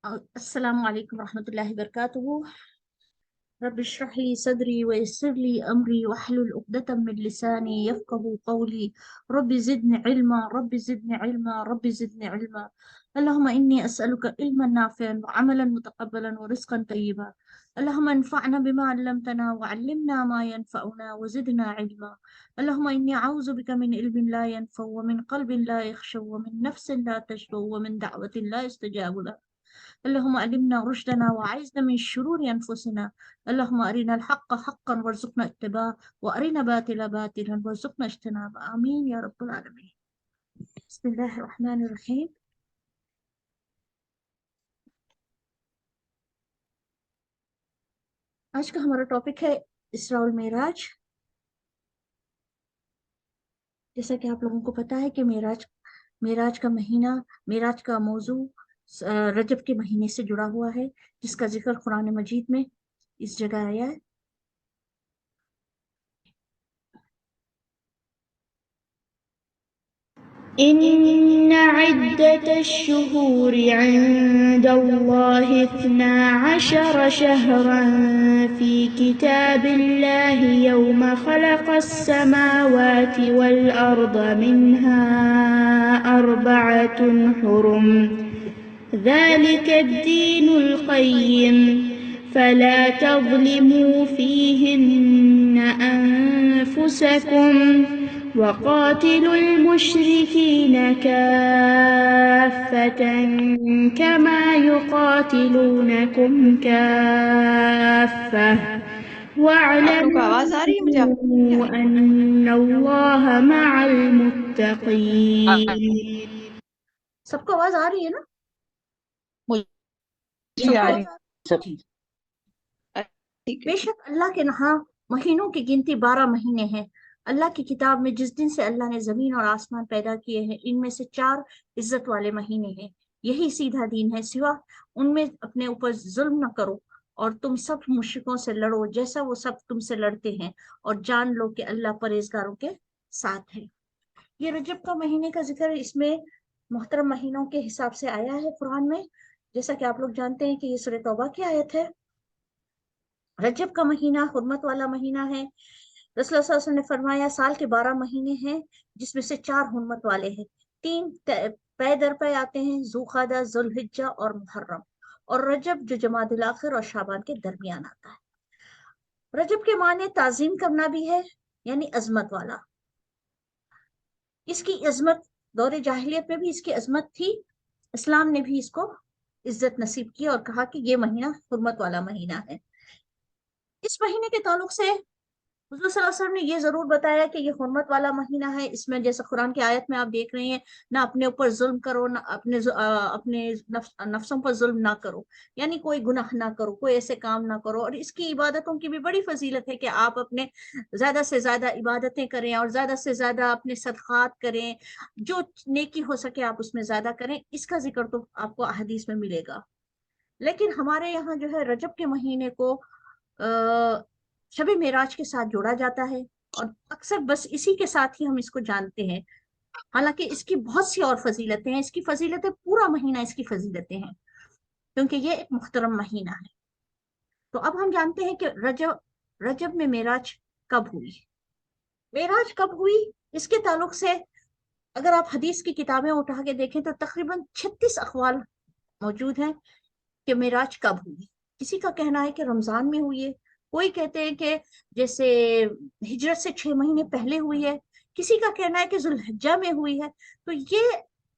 السلام علیکم ورحمۃ اللہ وبرکاتہ۔ رب اشرح لي صدري ويسر لي أمري واحلل عقدة من لساني يفقه قولي رب زدني علما رب زدني علما رب زدني علما اللهم إني أسألك علما نافعا وعملا متقبلا ورزقا طيبا اللهم انفعنا بما علمتنا وعلمنا ما ينفعنا وزدنا علما اللهم إني أعوذ بك من علم لا ينفع ومن قلب لا يخشع ومن نفس لا تشبع ومن دعوة لا يستجاب لها اللهم علمنا رشدنا وعزنا من شرور أنفسنا اللهم أرنا الحق حقا وارزقنا اتباعه وأرنا باطلا باطلا وارزقنا اجتنابه آمین یا رب العالمین۔ بسم اللہ الرحمن الرحیم۔ آج کا ہمارا ٹاپک ہے اسراء والمعراج۔ جیسا کہ آپ لوگوں کو پتا ہے کہ معراج کا مہینہ، معراج کا موضوع رجب کے مہینے سے جڑا ہوا ہے، جس کا ذکر قرآن مجید میں اس جگہ آیا ہے۔ إن عدة الشهور عند الله 12 شهرا في كتاب الله يوم خلق السماوات والأرض منها 4 حرم ذلك الدين القيم فلا تظلموا فيهن أنفسكم وقاتلوا المشركين كافة كما يقاتلونكم كافة واعلموا أن الله مع المتقين۔ سب کو آواز آ رہی ہے نا؟ بے شک اللہ کے ہاں مہینوں کی گنتی 12 مہینے ہیں۔ اللہ کی کتاب میں جس دن سے اللہ نے زمین اور آسمان پیدا کیے ہیں، ان میں سے 4 عزت والے مہینے ہیں۔ یہی سیدھا دین ہے، سوا ان میں اپنے اوپر ظلم نہ کرو، اور تم سب مشرکوں سے لڑو جیسا وہ سب تم سے لڑتے ہیں، اور جان لو کہ اللہ پرہیزگاروں کے ساتھ ہے۔ یہ رجب کا مہینے کا ذکر اس میں محترم مہینوں کے حساب سے آیا ہے قرآن میں، جیسا کہ آپ لوگ جانتے ہیں کہ یہ سورہ توبہ کی آیت ہے۔ رجب کا مہینہ حرمت والا مہینہ ہے۔ رسول اللہ صلی اللہ علیہ وسلم نے فرمایا سال کے 12 مہینے ہیں، جس میں سے 4 حرمت والے ہیں، 3 پے در پے آتے ہیں، ذوالقعدہ، ذوالحجہ اور محرم، اور رجب جو جمادی الاخر اور شعبان کے درمیان آتا ہے۔ رجب کے معنی تعظیم کرنا بھی ہے، یعنی عظمت والا۔ اس کی عظمت دور جاہلیت میں بھی اس کی عظمت تھی، اسلام نے بھی اس کو عزت نصیب کی اور کہا کہ یہ مہینہ حرمت والا مہینہ ہے۔ اس مہینے کے تعلق سے حضور صلی اللہ علیہ وسلم نے یہ ضرور بتایا کہ یہ حرمت والا مہینہ ہے، اس میں جیسے قرآن کی آیت میں آپ دیکھ رہے ہیں، نہ اپنے اوپر ظلم کرو، نہ اپنے نفسوں پر ظلم نہ کرو، یعنی کوئی گناہ نہ کرو، کوئی ایسے کام نہ کرو۔ اور اس کی عبادتوں کی بھی بڑی فضیلت ہے کہ آپ اپنے زیادہ سے زیادہ عبادتیں کریں اور زیادہ سے زیادہ اپنے صدقات کریں، جو نیکی ہو سکے آپ اس میں زیادہ کریں۔ اس کا ذکر تو آپ کو احادیث میں ملے گا، لیکن ہمارے یہاں جو ہے رجب کے مہینے کو شب معراج کے ساتھ جوڑا جاتا ہے، اور اکثر بس اسی کے ساتھ ہی ہم اس کو جانتے ہیں، حالانکہ اس کی بہت سی اور فضیلتیں ہیں۔ اس کی فضیلتیں پورا مہینہ اس کی فضیلتیں ہیں، کیونکہ یہ ایک محترم مہینہ ہے۔ تو اب ہم جانتے ہیں کہ رجب میں معراج کب ہوئی۔ معراج کب ہوئی اس کے تعلق سے اگر آپ حدیث کی کتابیں اٹھا کے دیکھیں تو تقریباً 36 اقوال موجود ہیں کہ معراج کب ہوئی۔ کسی کا کہنا ہے کہ رمضان میں ہوئی ہے، کوئی کہتے ہیں کہ جیسے ہجرت سے 6 مہینے پہلے ہوئی ہے، کسی کا کہنا ہے کہ ذوالحجہ میں ہوئی ہے۔ تو یہ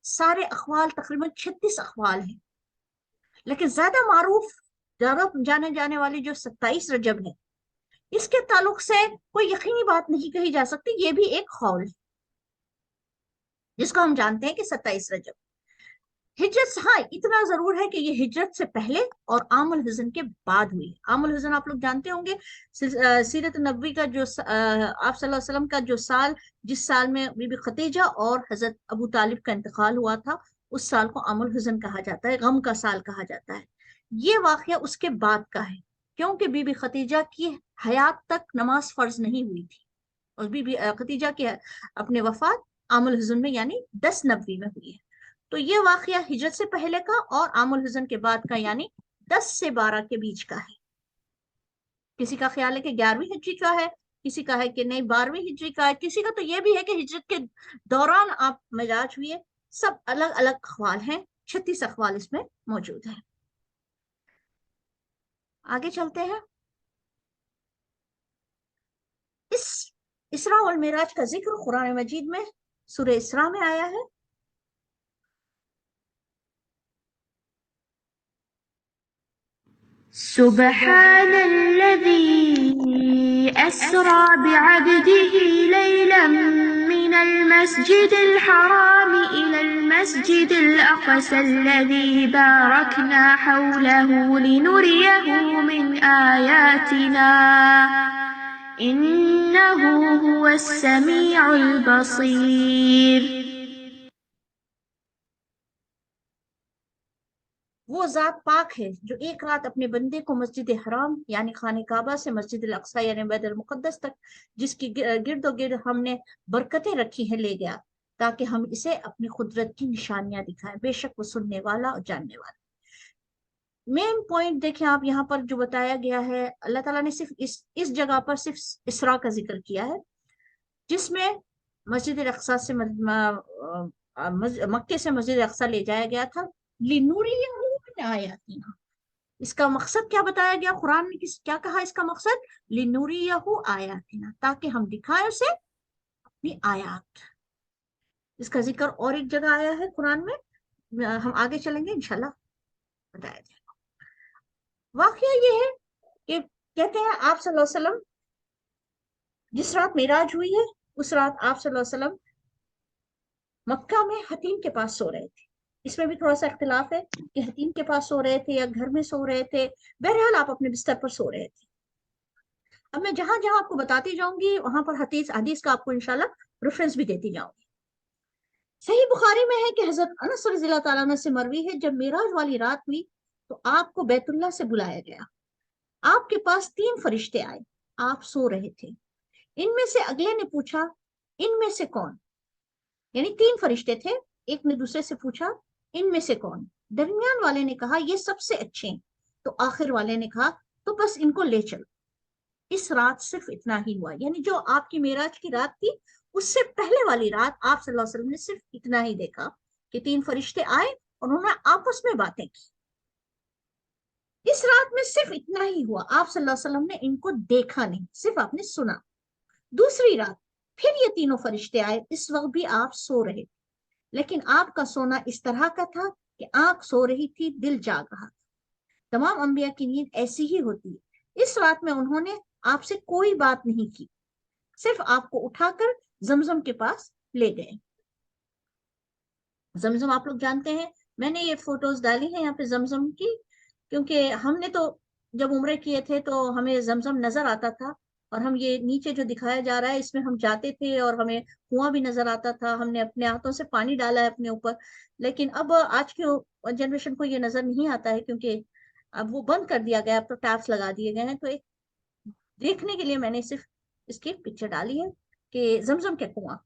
سارے اقوال تقریباً 36 اقوال ہیں، لیکن زیادہ معروف، زیادہ جانے جانے والی جو 27 رجب ہے، اس کے تعلق سے کوئی یقینی بات نہیں کہی جا سکتی، یہ بھی ایک قول ہے جس کو ہم جانتے ہیں کہ 27 رجب۔ ہجرت، ہاں اتنا ضرور ہے کہ یہ ہجرت سے پہلے اور عام الحزن کے بعد ہوئی۔ عام الحزن آپ لوگ جانتے ہوں گے، سیرت نبوی کا جو آپ صلی اللہ علیہ وسلم کا جو سال، جس سال میں بی بی خدیجہ اور حضرت ابو طالب کا انتقال ہوا تھا، اس سال کو عام الحزن کہا جاتا ہے، غم کا سال کہا جاتا ہے۔ یہ واقعہ اس کے بعد کا ہے، کیونکہ بی بی خدیجہ کی حیات تک نماز فرض نہیں ہوئی تھی، اور بی بی خدیجہ کی اپنے وفات عام الحزن میں یعنی 10 نبوی میں ہوئی ہے۔ تو یہ واقعہ ہجرت سے پہلے کا اور عام الحزن کے بعد کا، یعنی 10 سے 12 کے بیچ کا ہے۔ کسی کا خیال ہے کہ 11ویں ہجری کا ہے، کسی کا ہے کہ نہیں 12ویں ہجری کا ہے، کسی کا تو یہ بھی ہے کہ ہجرت کے دوران آپ معراج ہوئے۔ سب الگ الگ اقوال ہیں، 36 اقوال اس میں موجود ہیں۔ آگے چلتے ہیں۔ اس اسراء والمعراج کا ذکر قرآن مجید میں سورہ اسراء میں آیا ہے۔ سبحان الذي أسرى بعبده ليلا من المسجد الحرام إلى المسجد الأقصى الذي باركنا حوله لنريه من آياتنا إنه هو السميع البصير۔ وہ ذات پاک ہے جو ایک رات اپنے بندے کو مسجد حرام یعنی خانہ کعبہ سے مسجد الاقصی یعنی بیت المقدس تک، جس کی گرد و گرد ہم نے برکتیں رکھی ہیں، لے گیا تاکہ ہم اسے اپنی قدرت کی نشانیاں دکھائیں۔ بے شک وہ سننے والا اور جاننے والا۔ مین پوائنٹ دیکھیں آپ، یہاں پر جو بتایا گیا ہے، اللہ تعالیٰ نے صرف اس جگہ پر صرف اسراء کا ذکر کیا ہے، جس میں مسجد الاقصی سے مکے سے مسجد الاقصی لے جایا گیا تھا۔ لِنُرِيَهُ مِنْ آیاتنا، اس کا مقصد کیا بتایا گیا؟ قرآن نے کیا کہا اس کا مقصد؟ لِنُرِيَهُ آیاتنا، تاکہ ہم دکھائیں اسے اپنی آیات۔ اس کا ذکر اور ایک جگہ آیا ہے قرآن میں، ہم آگے چلیں گے انشاءاللہ بتایا جائے گا۔ واقعہ یہ ہے کہ کہتے ہیں آپ صلی اللہ علیہ وسلم جس رات معراج ہوئی ہے، اس رات آپ صلی اللہ علیہ وسلم مکہ میں حتیم کے پاس سو رہے تھے۔ اس میں بھی تھوڑا سا اختلاف ہے کہ حتیم کے پاس سو رہے تھے یا گھر میں سو رہے تھے، بہرحال آپ اپنے بستر پر سو رہے تھے۔ اب میں جہاں جہاں آپ کو بتاتی جاؤں گی وہاں پر حدیث کا آپ کو انشاءاللہ ریفرنس بھی دیتی جاؤں گی۔ صحیح بخاری میں ہے کہ حضرت انس رضی اللہ تعالیٰ عنہ سے مروی ہے، جب معراج والی رات ہوئی تو آپ کو بیت اللہ سے بلایا گیا۔ آپ کے پاس 3 فرشتے آئے، آپ سو رہے تھے۔ ان میں سے اگلے نے پوچھا ان میں سے کون، یعنی 3 فرشتے تھے، ایک نے دوسرے سے پوچھا ان میں سے کون؟ درمیان والے نے کہا یہ سب سے اچھے ہیں، تو آخر والے نے کہا تو بس ان کو لے چلو۔ اس رات صرف اتنا ہی ہوا، یعنی جو آپ کی معراج کی رات تھی اس سے پہلے والی رات آپ صلی اللہ علیہ وسلم نے صرف اتنا ہی دیکھا کہ 3 فرشتے آئے، انہوں نے آپس میں باتیں کی۔ اس رات میں صرف اتنا ہی ہوا، آپ صلی اللہ علیہ وسلم نے ان کو دیکھا نہیں، صرف آپ نے سنا۔ دوسری رات پھر یہ تینوں فرشتے آئے، اس وقت بھی آپ سو رہے، لیکن آپ کا سونا اس طرح کا تھا کہ آنکھ سو رہی تھی، دل جاگ رہا تھا۔ تمام انبیاء کی نیند ایسی ہی ہوتی ہے۔ اس رات میں انہوں نے آپ سے کوئی بات نہیں کی، صرف آپ کو اٹھا کر زمزم کے پاس لے گئے۔ زمزم آپ لوگ جانتے ہیں، میں نے یہ فوٹوز ڈالی ہیں یہاں پہ زمزم کی، کیونکہ ہم نے تو جب عمرے کیے تھے تو ہمیں زمزم نظر آتا تھا، اور ہم یہ نیچے جو دکھایا جا رہا ہے اس میں ہم جاتے تھے اور ہمیں کنواں بھی نظر آتا تھا، ہم نے اپنے ہاتھوں سے پانی ڈالا ہے اپنے اوپر۔ لیکن اب آج کی جنریشن کو یہ نظر نہیں آتا ہے کیونکہ اب وہ بند کر دیا گیا، اب تو ٹیپس لگا دیے گئے ہیں۔ تو ایک دیکھنے کے لیے میں نے صرف اس کی پکچر ڈالی ہے کہ زمزم کے کنواں،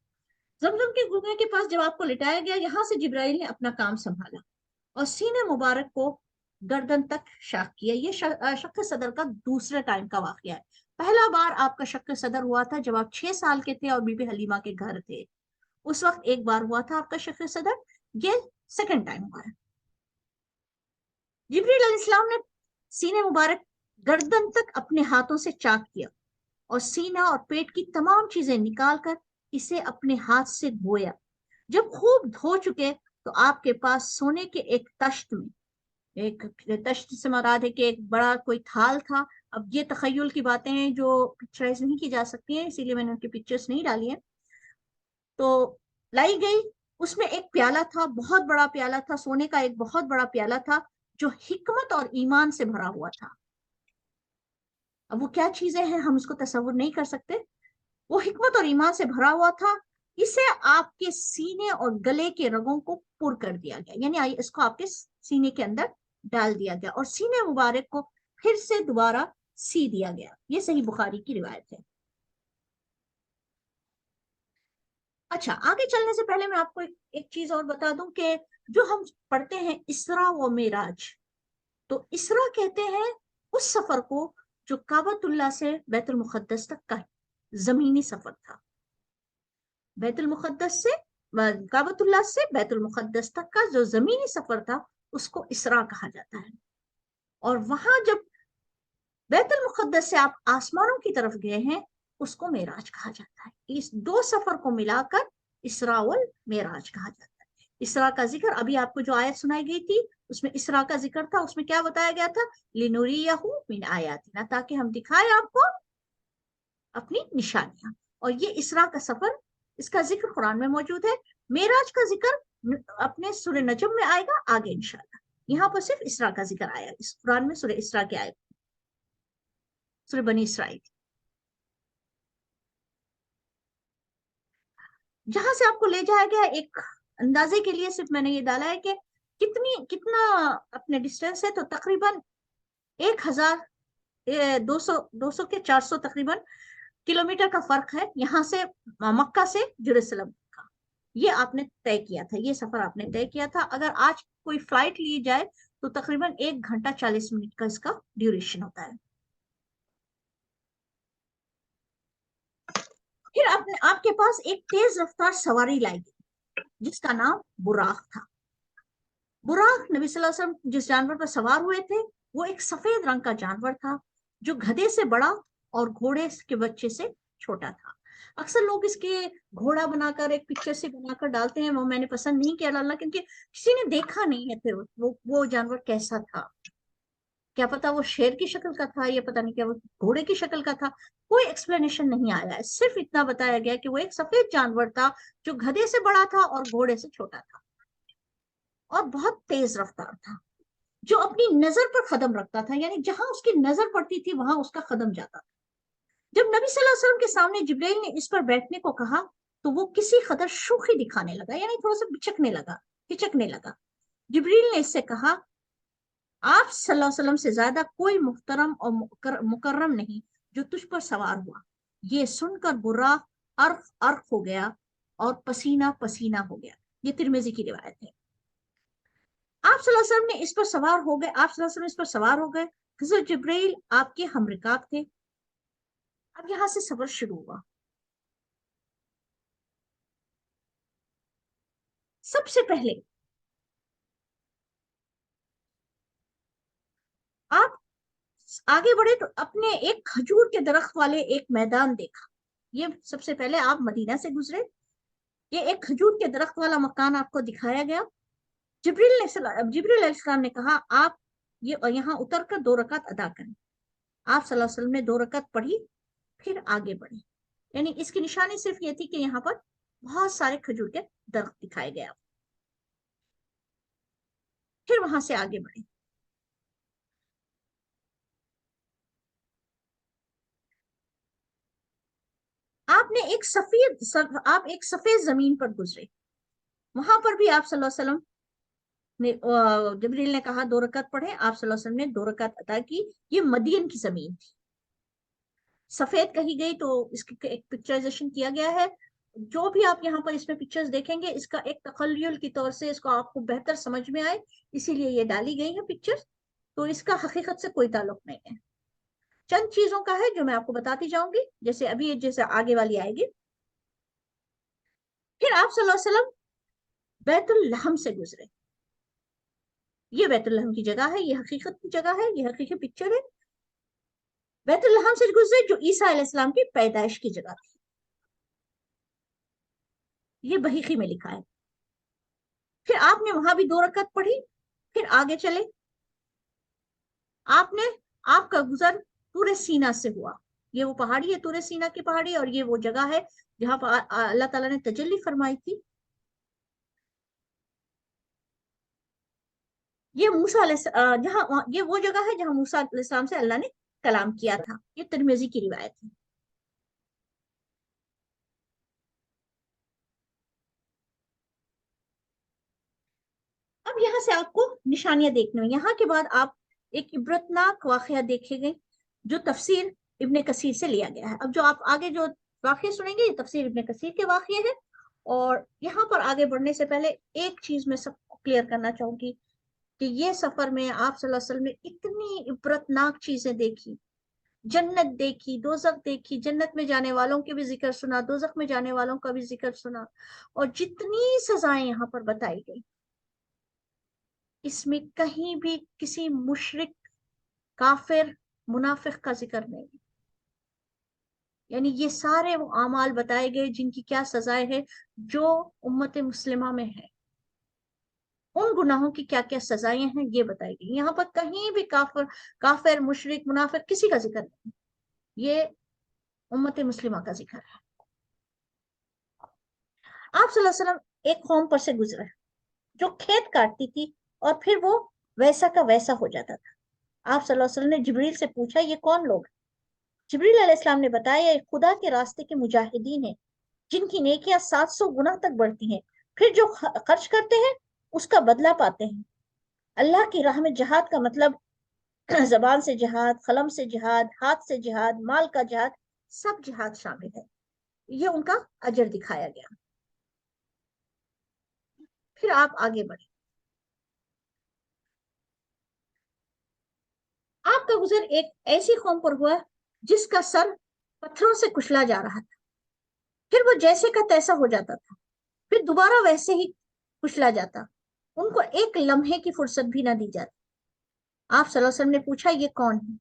زمزم کے کنویں کے پاس جب آپ کو لٹایا گیا، یہاں سے جبرائیل نے اپنا کام سنبھالا اور سینے مبارک کو گردن تک شاق کیا۔ یہ شق صدر کا دوسرے ٹائم کا واقعہ ہے۔ پہلا بار آپ کا شق صدر ہوا تھا جب آپ 6 سال کے تھے اور بی بی حلیمہ کے گھر تھے، اس وقت ایک بار ہوا تھا آپ کا شق صدر، یہ سیکنڈ ٹائم ہوا ہے۔ جبریل علیہ السلام نے سینے مبارک گردن تک اپنے ہاتھوں سے چاک کیا اور سینہ اور پیٹ کی تمام چیزیں نکال کر اسے اپنے ہاتھ سے دھویا۔ جب خوب دھو چکے تو آپ کے پاس سونے کے ایک تشت میں، ایک تشت سے مراد ہے کہ ایک بڑا کوئی تھال تھا۔ اب یہ تخیل کی باتیں ہیں جو پکچرائز نہیں کی جا سکتی ہیں، اسی لیے میں نے ان کی پکچرز نہیں ڈالی ہیں۔ تو لائی گئی، اس میں ایک پیالہ تھا، بہت بڑا پیالہ تھا، سونے کا ایک بہت بڑا پیالہ تھا جو حکمت اور ایمان سے بھرا ہوا تھا۔ اب وہ کیا چیزیں ہیں ہم اس کو تصور نہیں کر سکتے، وہ حکمت اور ایمان سے بھرا ہوا تھا۔ اسے آپ کے سینے اور گلے کے رگوں کو پر کر دیا گیا، یعنی اس کو آپ کے سینے کے اندر ڈال دیا گیا اور سینے مبارک کو پھر سے دوبارہ سی دیا گیا۔ یہ صحیح بخاری کی روایت ہے۔ اچھا، آگے چلنے سے پہلے میں آپ کو ایک چیز اور بتا دوں کہ جو ہم پڑھتے ہیں اسرا و معراج، تو اسرا کہتے ہیں اس سفر کو جو کعبۃ اللہ سے بیت المقدس تک کا زمینی سفر تھا. بیت المقدس سے کعبۃ اللہ سے بیت المقدس تک کا جو زمینی سفر تھا اس کو اسرا کہا جاتا ہے. اور وہاں جب بیت المقدس سے آپ آسمانوں کی طرف گئے ہیں اس کو معراج کہا جاتا ہے. اس دو سفر کو ملا کر اسرا والمعراج کہا جاتا ہے. اسرا کا ذکر ابھی آپ کو جو آیت سنائی گئی تھی اس میں اسرا کا ذکر تھا. اس میں کیا بتایا گیا تھا؟ لِنُرِيَهُ مِنْ آیَاتِنَا، تاکہ ہم دکھائیں آپ کو اپنی نشانیاں. اور یہ اسرا کا سفر، اس کا ذکر قرآن میں موجود ہے. معراج کا ذکر اپنے سورہ نجم میں آئے گا آگے انشاءاللہ. یہاں پر صرف اسرا کا ذکر آیا اس قرآن میں، سورہ اسرا کے آئے، سورہ بنی اسرائیل. جہاں سے آپ کو لے جایا گیا ایک اندازے کے لیے صرف میں نے یہ ڈالا ہے کہ کتنا اپنے ڈسٹینس ہے، تو تقریباً 1200 کے 400 تقریباً کلومیٹر کا فرق ہے یہاں سے مکہ سے جیروسلم کا. یہ آپ نے طے کیا تھا، یہ سفر آپ نے طے کیا تھا. اگر آج کوئی فلائٹ لی جائے تو تقریباً 1 گھنٹہ 40 منٹ کا اس کا ڈیوریشن ہوتا ہے. پھر آپ کے پاس ایک تیز رفتار سواری لائی گئی جس کا نام براق تھا. براق نبی صلی اللہ علیہ وسلم جس جانور پر سوار ہوئے تھے وہ ایک سفید رنگ کا جانور تھا جو گدھے سے بڑا اور گھوڑے کے بچے سے چھوٹا تھا. اکثر لوگ اس کے گھوڑا بنا کر ایک پکچر سے بنا کر ڈالتے ہیں، وہ میں نے پسند نہیں کیا ڈالنا کیونکہ کسی نے دیکھا نہیں ہے. پھر وہ جانور کیسا تھا، کیا پتا وہ شیر کی شکل کا تھا یا پتا نہیں کیا وہ گھوڑے کی شکل کا تھا، کوئی ایکسپلینیشن نہیں آیا ہے. صرف اتنا بتایا گیا کہ وہ ایک سفید جانور تھا جو گدھے سے بڑا تھا اور گھوڑے سے چھوٹا تھا اور بہت تیز رفتار تھا، جو اپنی نظر پر قدم رکھتا تھا، یعنی جہاں اس کی نظر پڑتی تھی وہاں اس کا قدم جاتا تھا. جب نبی صلی اللہ علیہ وسلم کے سامنے جبرائیل نے اس پر بیٹھنے کو کہا تو وہ کسی قدر شوخی دکھانے لگا، یعنی تھوڑا سا ہچکنے لگا. جبرائیل نے اس سے کہا آپ صلی اللہ علیہ وسلم سے زیادہ کوئی محترم اور مکرم نہیں جو تجھ پر سوار ہوا. یہ سن کر براق عرق ہو گیا اور پسینہ پسینہ ہو گیا. یہ ترمذی کی روایت ہے. آپ صلی اللہ علیہ وسلم نے اس پر سوار ہو گئے، آپ صلی اللہ علیہ وسلم اس پر سوار ہو گئے. حضرت جبرائیل آپ کے ہم رکاب تھے. اب یہاں سے سفر شروع ہوا. سب سے پہلے آپ آگے بڑھے تو اپنے ایک کھجور کے درخت والے ایک میدان دیکھا. یہ سب سے پہلے آپ مدینہ سے گزرے، یہ ایک کھجور کے درخت والا مکان آپ کو دکھایا گیا. جبریل علیہ السلام نے کہا آپ یہاں اتر کر 2 رکعت ادا کریں. آپ صلی اللہ علیہ وسلم نے 2 رکعت پڑھی پھر آگے بڑھے. یعنی اس کی نشانی صرف یہ تھی کہ یہاں پر بہت سارے کھجور کے درخت دکھائے گئے. پھر وہاں سے آگے بڑھے. آپ ایک سفید زمین پر گزرے. وہاں پر بھی آپ صلی اللہ علیہ وسلم نے جبریل نے کہا 2 رکعت پڑھے. آپ صلی اللہ علیہ وسلم نے 2 رکعت ادا کی. یہ مدین کی زمین تھی، سفید کہی گئی تو اس کی ایک پکچرائزیشن کیا گیا ہے. جو بھی آپ یہاں پر اس میں پکچرز دیکھیں گے اس کا ایک تخیل کی طور سے اس کو آپ کو بہتر سمجھ میں آئے اسی لیے یہ ڈالی گئی ہے پکچرز، تو اس کا حقیقت سے کوئی تعلق نہیں ہے. چند چیزوں کا ہے جو میں آپ کو بتاتی جاؤں گی، جیسے آگے والی آئے گی. پھر آپ صلی اللہ علیہ وسلم بیت الحم سے گزرے. یہ بیت الحم کی جگہ ہے، یہ حقیقت کی جگہ ہے، یہ حقیقی پکچر ہے. بیت الحم سے گزرے جو عیسیٰ علیہ السلام کی پیدائش کی جگہ تھی. یہ بحیقی میں لکھا ہے. پھر آپ نے وہاں بھی 2 رکعت پڑھی. پھر آگے چلے. آپ کا گزر طور سینا سے ہوا. یہ وہ پہاڑی ہے طور سینا کی پہاڑی، اور یہ وہ جگہ ہے جہاں پر اللہ تعالیٰ نے تجلی فرمائی تھی. یہ موسیٰ یہ وہ جگہ ہے جہاں موسیٰ علیہ السلام سے اللہ نے کلام کیا تھا. یہ ترمذی کی روایت ہے. اب یہاں سے آپ کو نشانیاں دیکھنے میں، یہاں کے بعد آپ ایک عبرتناک واقعہ دیکھے گئے جو تفسیر ابن کثیر سے لیا گیا ہے. اب جو آپ آگے جو واقعے سنیں گے یہ تفسیر ابن کثیر کے واقعے ہیں. اور یہاں پر آگے بڑھنے سے پہلے ایک چیز میں سب کلیئر کرنا چاہوں گی کہ یہ سفر میں آپ صلی اللہ علیہ وسلم نے اتنی عبرتناک چیزیں دیکھی، جنت دیکھی، دوزخ دیکھی، جنت میں جانے والوں کے بھی ذکر سنا، دوزخ میں جانے والوں کا بھی ذکر سنا، اور جتنی سزائیں یہاں پر بتائی گئی اس میں کہیں بھی کسی مشرک، کافر، منافق کا ذکر نہیں ہے۔ یعنی یہ سارے وہ اعمال بتائے گئے جن کی کیا سزائیں ہیں جو امت مسلمہ میں ہے، ان گناہوں کی کیا کیا سزائیں ہیں یہ بتائی گئی۔ یہاں پر کہیں بھی کافر، مشرک، منافق کسی کا ذکر نہیں، یہ امت مسلمہ کا ذکر ہے۔ آپ صلی اللہ علیہ وسلم ایک قوم پر سے گزرے جو کھیت کاٹتی تھی اور پھر وہ ویسا کا ویسا ہو جاتا تھا۔ آپ صلی اللہ علیہ وسلم نے جبریل سے پوچھا یہ کون لوگ ہیں؟ جبریل علیہ السلام نے بتایا یہ خدا کے راستے کے مجاہدین ہیں جن کی نیکیاں 700 گنا تک بڑھتی ہیں، پھر جو خرچ کرتے ہیں اس کا بدلہ پاتے ہیں۔ اللہ کی راہ میں جہاد کا مطلب زبان سے جہاد، قلم سے جہاد، ہاتھ سے جہاد، مال کا جہاد، سب جہاد شامل ہے۔ یہ ان کا اجر دکھایا گیا۔ پھر آپ آگے بڑھیں۔ آپ کا گزر ایک ایسی قوم پر ہوا جس کا سر پتھروں سے کچلا جا رہا تھا، پھر وہ جیسے کا تیسا ہو جاتا تھا، پھر دوبارہ ویسے ہی کچلا جاتا، ان کو ایک لمحے کی فرصت بھی نہ دی جاتی۔ آپ صلی اللہ علیہ وسلم نے پوچھا یہ کون ہے؟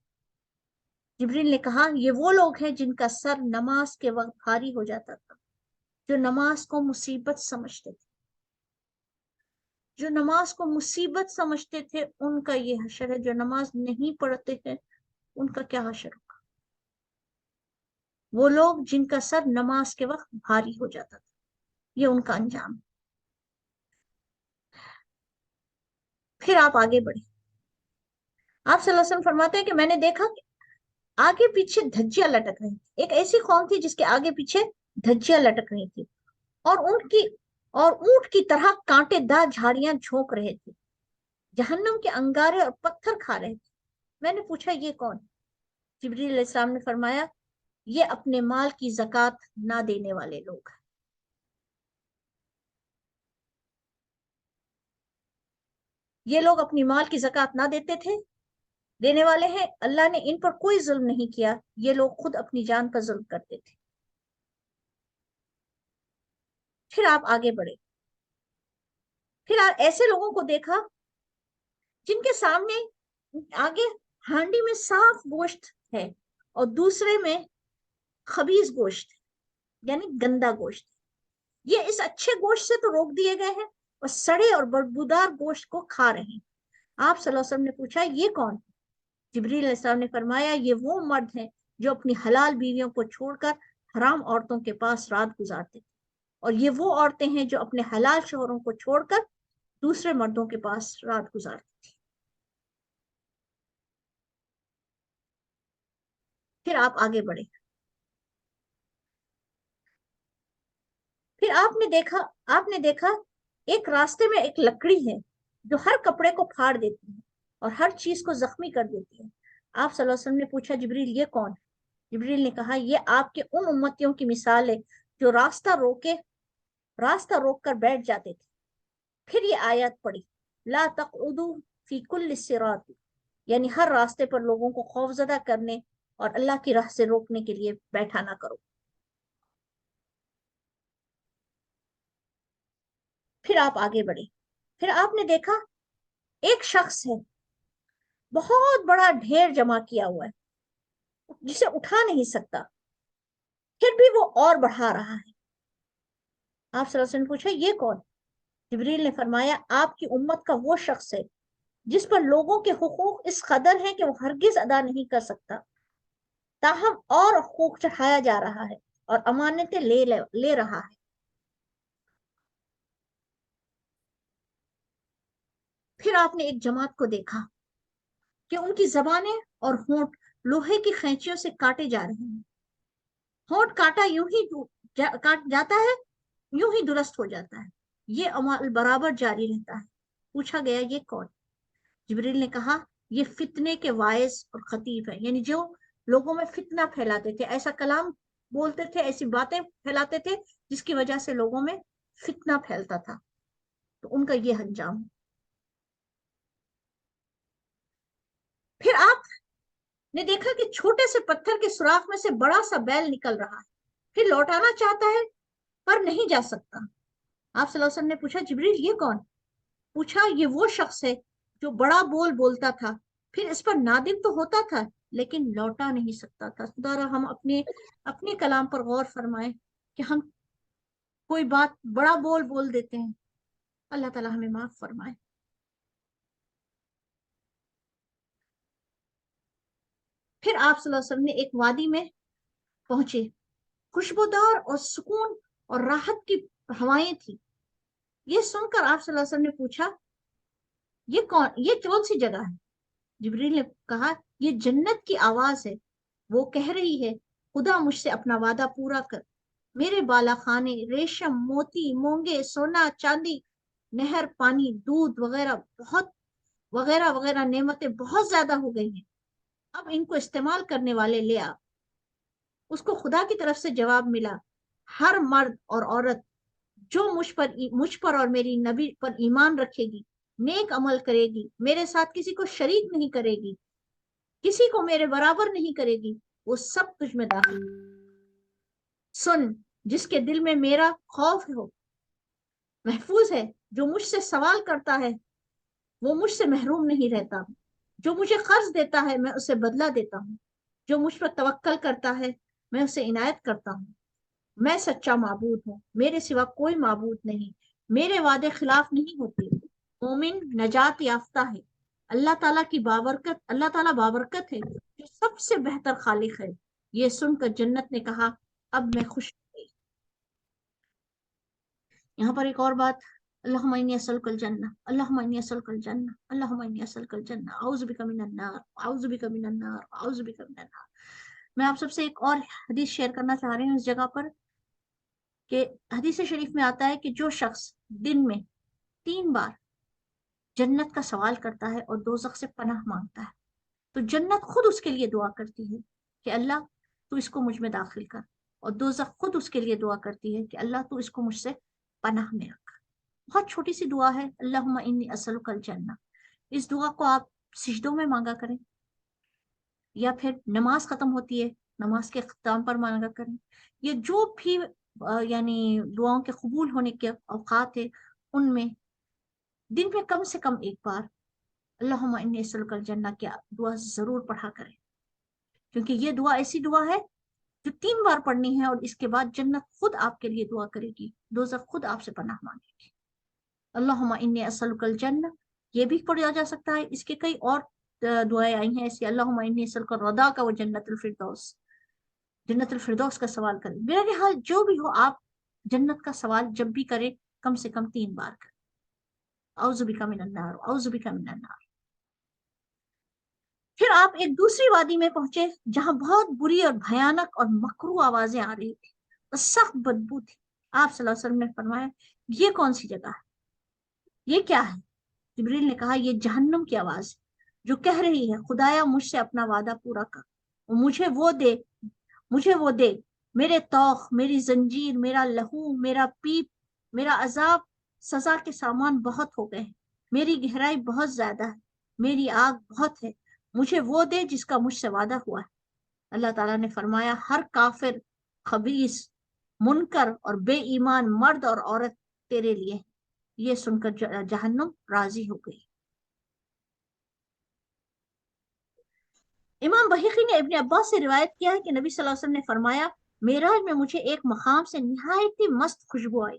جبریل نے کہا یہ وہ لوگ ہیں جن کا سر نماز کے وقت بھاری ہو جاتا تھا، جو نماز کو مصیبت سمجھتے تھے، جو نماز کو مصیبت سمجھتے تھے ان کا یہ حشر ہے۔ جو نماز نہیں پڑھتے ہیں ان کا کیا حشر ہوگا؟ وہ لوگ جن کا سر نماز کے وقت بھاری ہو جاتا تھا، یہ ان کا انجام۔ پھر آپ آگے بڑھیں۔ آپ صلی اللہ علیہ وسلم فرماتے ہیں کہ میں نے دیکھا کہ آگے پیچھے دھجیاں لٹک رہی تھی۔ ایک ایسی قوم تھی جس کے آگے پیچھے دھجیاں لٹک رہی تھی اور اونٹ کی طرح کانٹے دار جھاڑیاں جھونک رہے تھے، جہنم کے انگارے اور پتھر کھا رہے تھے۔ میں نے پوچھا یہ کون؟ جبریل علیہ السلام نے فرمایا یہ اپنے مال کی زکوٰۃ نہ دینے والے لوگ ہیں۔ یہ لوگ اپنی مال کی زکوٰۃ نہ دینے والے ہیں۔ اللہ نے ان پر کوئی ظلم نہیں کیا، یہ لوگ خود اپنی جان پر ظلم کرتے تھے۔ پھر آپ آگے بڑھے۔ پھر ایسے لوگوں کو دیکھا جن کے سامنے آگے ہانڈی میں صاف گوشت ہے اور دوسرے میں خبیث گوشت، یعنی گندا گوشت۔ یہ اس اچھے گوشت سے تو روک دیے گئے ہیں اور سڑے اور بدبودار گوشت کو کھا رہے ہیں۔ آپ صلی اللہ علیہ وسلم نے پوچھا یہ کون؟ جبریل علیہ السلام نے فرمایا یہ وہ مرد ہیں جو اپنی حلال بیویوں کو چھوڑ کر حرام عورتوں کے پاس رات گزارتے تھے، اور یہ وہ عورتیں ہیں جو اپنے حلال شوہروں کو چھوڑ کر دوسرے مردوں کے پاس رات گزارتی تھی۔ پھر آپ آگے بڑھے۔ پھر آپ نے دیکھا ایک راستے میں ایک لکڑی ہے جو ہر کپڑے کو پھاڑ دیتی ہے اور ہر چیز کو زخمی کر دیتی ہے۔ آپ صلی اللہ علیہ وسلم نے پوچھا جبریل یہ کون ہے؟ جبریل نے کہا یہ آپ کے ان امتیوں کی مثال ہے جو راستہ روک کر بیٹھ جاتے تھے۔ پھر یہ آیت پڑھی لا تقعدوا فی کل صراط، یعنی ہر راستے پر لوگوں کو خوفزدہ کرنے اور اللہ کی راہ سے روکنے کے لیے بیٹھا نہ کرو۔ پھر آپ آگے بڑھے۔ پھر آپ نے دیکھا ایک شخص ہے بہت بڑا ڈھیر جمع کیا ہوا ہے جسے اٹھا نہیں سکتا، پھر بھی وہ اور بڑھا رہا ہے۔ آپ صلی اللہ علیہ وسلم نے پوچھا یہ کون؟ جبریل نے فرمایا آپ کی امت کا وہ شخص ہے جس پر لوگوں کے حقوق اس قدر ہیں کہ وہ ہرگز ادا نہیں کر سکتا، تاہم اور حقوق چڑھایا جا رہا ہے اور امانتیں لے رہا ہے۔ پھر آپ نے ایک جماعت کو دیکھا کہ ان کی زبانیں اور ہونٹ لوہے کی خینچیوں سے کاٹے جا رہے ہیں۔ ہونٹ کاٹا یوں ہی کاٹ جاتا ہے، یوں ہی درست ہو جاتا ہے، یہ عمل برابر جاری رہتا ہے۔ پوچھا گیا یہ کون؟ جبریل نے کہا یہ فتنے کے واعظ اور خطیب ہیں، یعنی جو لوگوں میں فتنہ پھیلاتے تھے، ایسا کلام بولتے تھے، ایسی باتیں پھیلاتے تھے جس کی وجہ سے لوگوں میں فتنہ پھیلتا تھا۔ تو ان کا یہ انجام۔ پھر آپ نے دیکھا کہ چھوٹے سے پتھر کے سوراخ میں سے بڑا سا بیل نکل رہا ہے، پھر لوٹانا چاہتا ہے پر نہیں جا سکتا۔ آپ صلی اللہ علیہ وسلم نے پوچھا جبریل یہ کون؟ پوچھا یہ وہ شخص ہے جو بڑا بول بولتا تھا، پھر اس پر نادم تو ہوتا تھا لیکن لوٹا نہیں سکتا تھا۔ خدا ہم اپنے کلام پر غور فرمائیں کہ ہم کوئی بات بڑا بول دیتے ہیں، اللہ تعالیٰ ہمیں معاف فرمائے۔ پھر آپ صلی اللہ علیہ وسلم نے ایک وادی میں پہنچے، خوشبودار اور سکون اور راحت کی ہوائیں تھی۔ یہ سن کر آپ صلی اللہ علیہ وسلم نے پوچھا یہ کون سی جگہ ہے؟ جبریل نے کہا یہ جنت کی آواز ہے، وہ کہہ رہی ہے خدا مجھ سے اپنا وعدہ پورا کر، میرے بالا خانے ریشم موتی مونگے سونا چاندی نہر پانی دودھ وغیرہ وغیرہ نعمتیں بہت زیادہ ہو گئی ہیں، اب ان کو استعمال کرنے والے لے آ۔ اس کو خدا کی طرف سے جواب ملا، ہر مرد اور عورت جو مجھ پر اور میری نبی پر ایمان رکھے گی، نیک عمل کرے گی، میرے ساتھ کسی کو شریک نہیں کرے گی، کسی کو میرے برابر نہیں کرے گی، وہ سب تجھ میں داخل۔ سن، جس کے دل میں میرا خوف ہو محفوظ ہے، جو مجھ سے سوال کرتا ہے وہ مجھ سے محروم نہیں رہتا، جو مجھے قرض دیتا ہے میں اسے بدلہ دیتا ہوں، جو مجھ پر توکل کرتا ہے میں اسے عنایت کرتا ہوں۔ میں سچا معبود ہوں، میرے سوا کوئی معبود نہیں، میرے وعدے خلاف نہیں ہوتے، مومن نجات یافتہ ہے، اللہ تعالیٰ بابرکت ہے جو سب سے بہتر خالق ہے۔ یہ سن کر جنت نے کہا اب میں خوش ہو گئی۔ یہاں پر ایک اور بات، اللہم انی اسألک الجنہ، اللہم انی اسألک الجنہ، اللہم انی اسألک الجنہ، اعوذ بک من النار، اعوذ بک من النار، اعوذ بک من النار۔ میں آپ سب سے ایک اور حدیث شیئر کرنا چاہ رہی ہوں اس جگہ پر، کہ حدیث شریف میں آتا ہے کہ جو شخص دن میں 3 بار جنت کا سوال کرتا ہے اور دوزخ سے پناہ مانگتا ہے تو جنت خود اس کے لیے دعا کرتی ہے کہ اللہ تو اس کو مجھ میں داخل کر، اور دوزخ خود اس کے لیے دعا کرتی ہے کہ اللہ تو اس کو مجھ سے پناہ میں رکھ۔ بہت چھوٹی سی دعا ہے، اللہم انی اسألک الجنہ۔ اس دعا کو آپ سجدوں میں مانگا کریں، یا پھر نماز ختم ہوتی ہے نماز کے اختتام پر مانگا کریں، یہ جو بھی یعنی دعاؤں کے قبول ہونے کے اوقات ہے ان میں دن میں کم سے کم ایک بار اللہم انی اسألک الجنہ کی دعا ضرور پڑھا کریں، کیونکہ یہ دعا ایسی دعا ہے جو 3 بار پڑھنی ہے، اور اس کے بعد جنت خود آپ کے لیے دعا کرے گی، دوزخ خود آپ سے پناہ مانگے گی۔ اللہم انی اسألک الجنہ یہ بھی پڑھا جا سکتا ہے، اس کے کئی اور دعائیں آئی ہیں ایسی، اللہم انی اسألک الرضا کا وہ جنت الفردوس کا سوال کریں۔ بہرحال جو بھی ہو، آپ جنت کا سوال جب بھی کریں کم سے کم 3 بار کریں، اعوذ بک من النار، اعوذ بک من النار۔ پھر آپ ایک دوسری وادی میں پہنچے جہاں بہت بری اور بھیانک اور مکروہ آوازیں آ رہی تھی اور سخت بدبو تھی۔ آپ صلی اللہ علیہ وسلم نے فرمایا یہ کون سی جگہ ہے، یہ کیا ہے؟ جبریل نے کہا یہ جہنم کی آواز ہے جو کہہ رہی ہے خدایا مجھ سے اپنا وعدہ پورا کر، مجھے وہ دے، میرے توخ، میری زنجیر، میرا لہو، میرا پیپ، میرا عذاب سزا کے سامان بہت ہو گئے ہیں، میری گہرائی بہت زیادہ ہے، میری آگ بہت ہے، مجھے وہ دے جس کا مجھ سے وعدہ ہوا ہے۔ اللہ تعالیٰ نے فرمایا ہر کافر، خبیث، منکر اور بے ایمان مرد اور عورت تیرے لیے۔ یہ سن کر جہنم راضی ہو گئی۔ امام بحیقی نے ابن عباس سے روایت کیا ہے کہ نبی صلی اللہ علیہ وسلم نے فرمایا معراج میں مجھے ایک مقام سے نہایت ہی مست خوشبو آئی،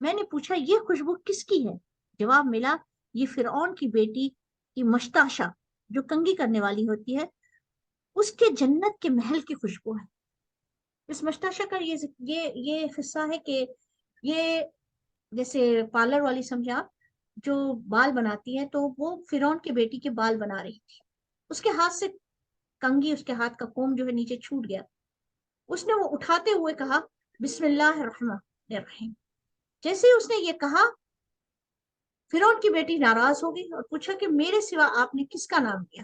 میں نے پوچھا یہ خوشبو کس کی ہے؟ جواب ملا یہ فرعون کی بیٹی کی مشتاشا جو کنگھی کرنے والی ہوتی ہے اس کے جنت کے محل کی خوشبو ہے۔ اس مشتاشا کا یہ قصہ ہے کہ یہ جیسے پارلر والی سمجھا جو بال بناتی ہے، تو وہ فرعون کی بیٹی کے بال بنا رہی تھی، اس کے ہاتھ سے کنگھی، اس کے ہاتھ کا کوم جو ہے نیچے چھوٹ گیا، اس نے وہ اٹھاتے ہوئے کہا بسم اللہ الرحمن الرحیم۔ جیسے ہی اس نے یہ کہا فرعون کی بیٹی ناراض ہو گئی اور پوچھا کہ میرے سوا آپ نے کس کا نام لیا،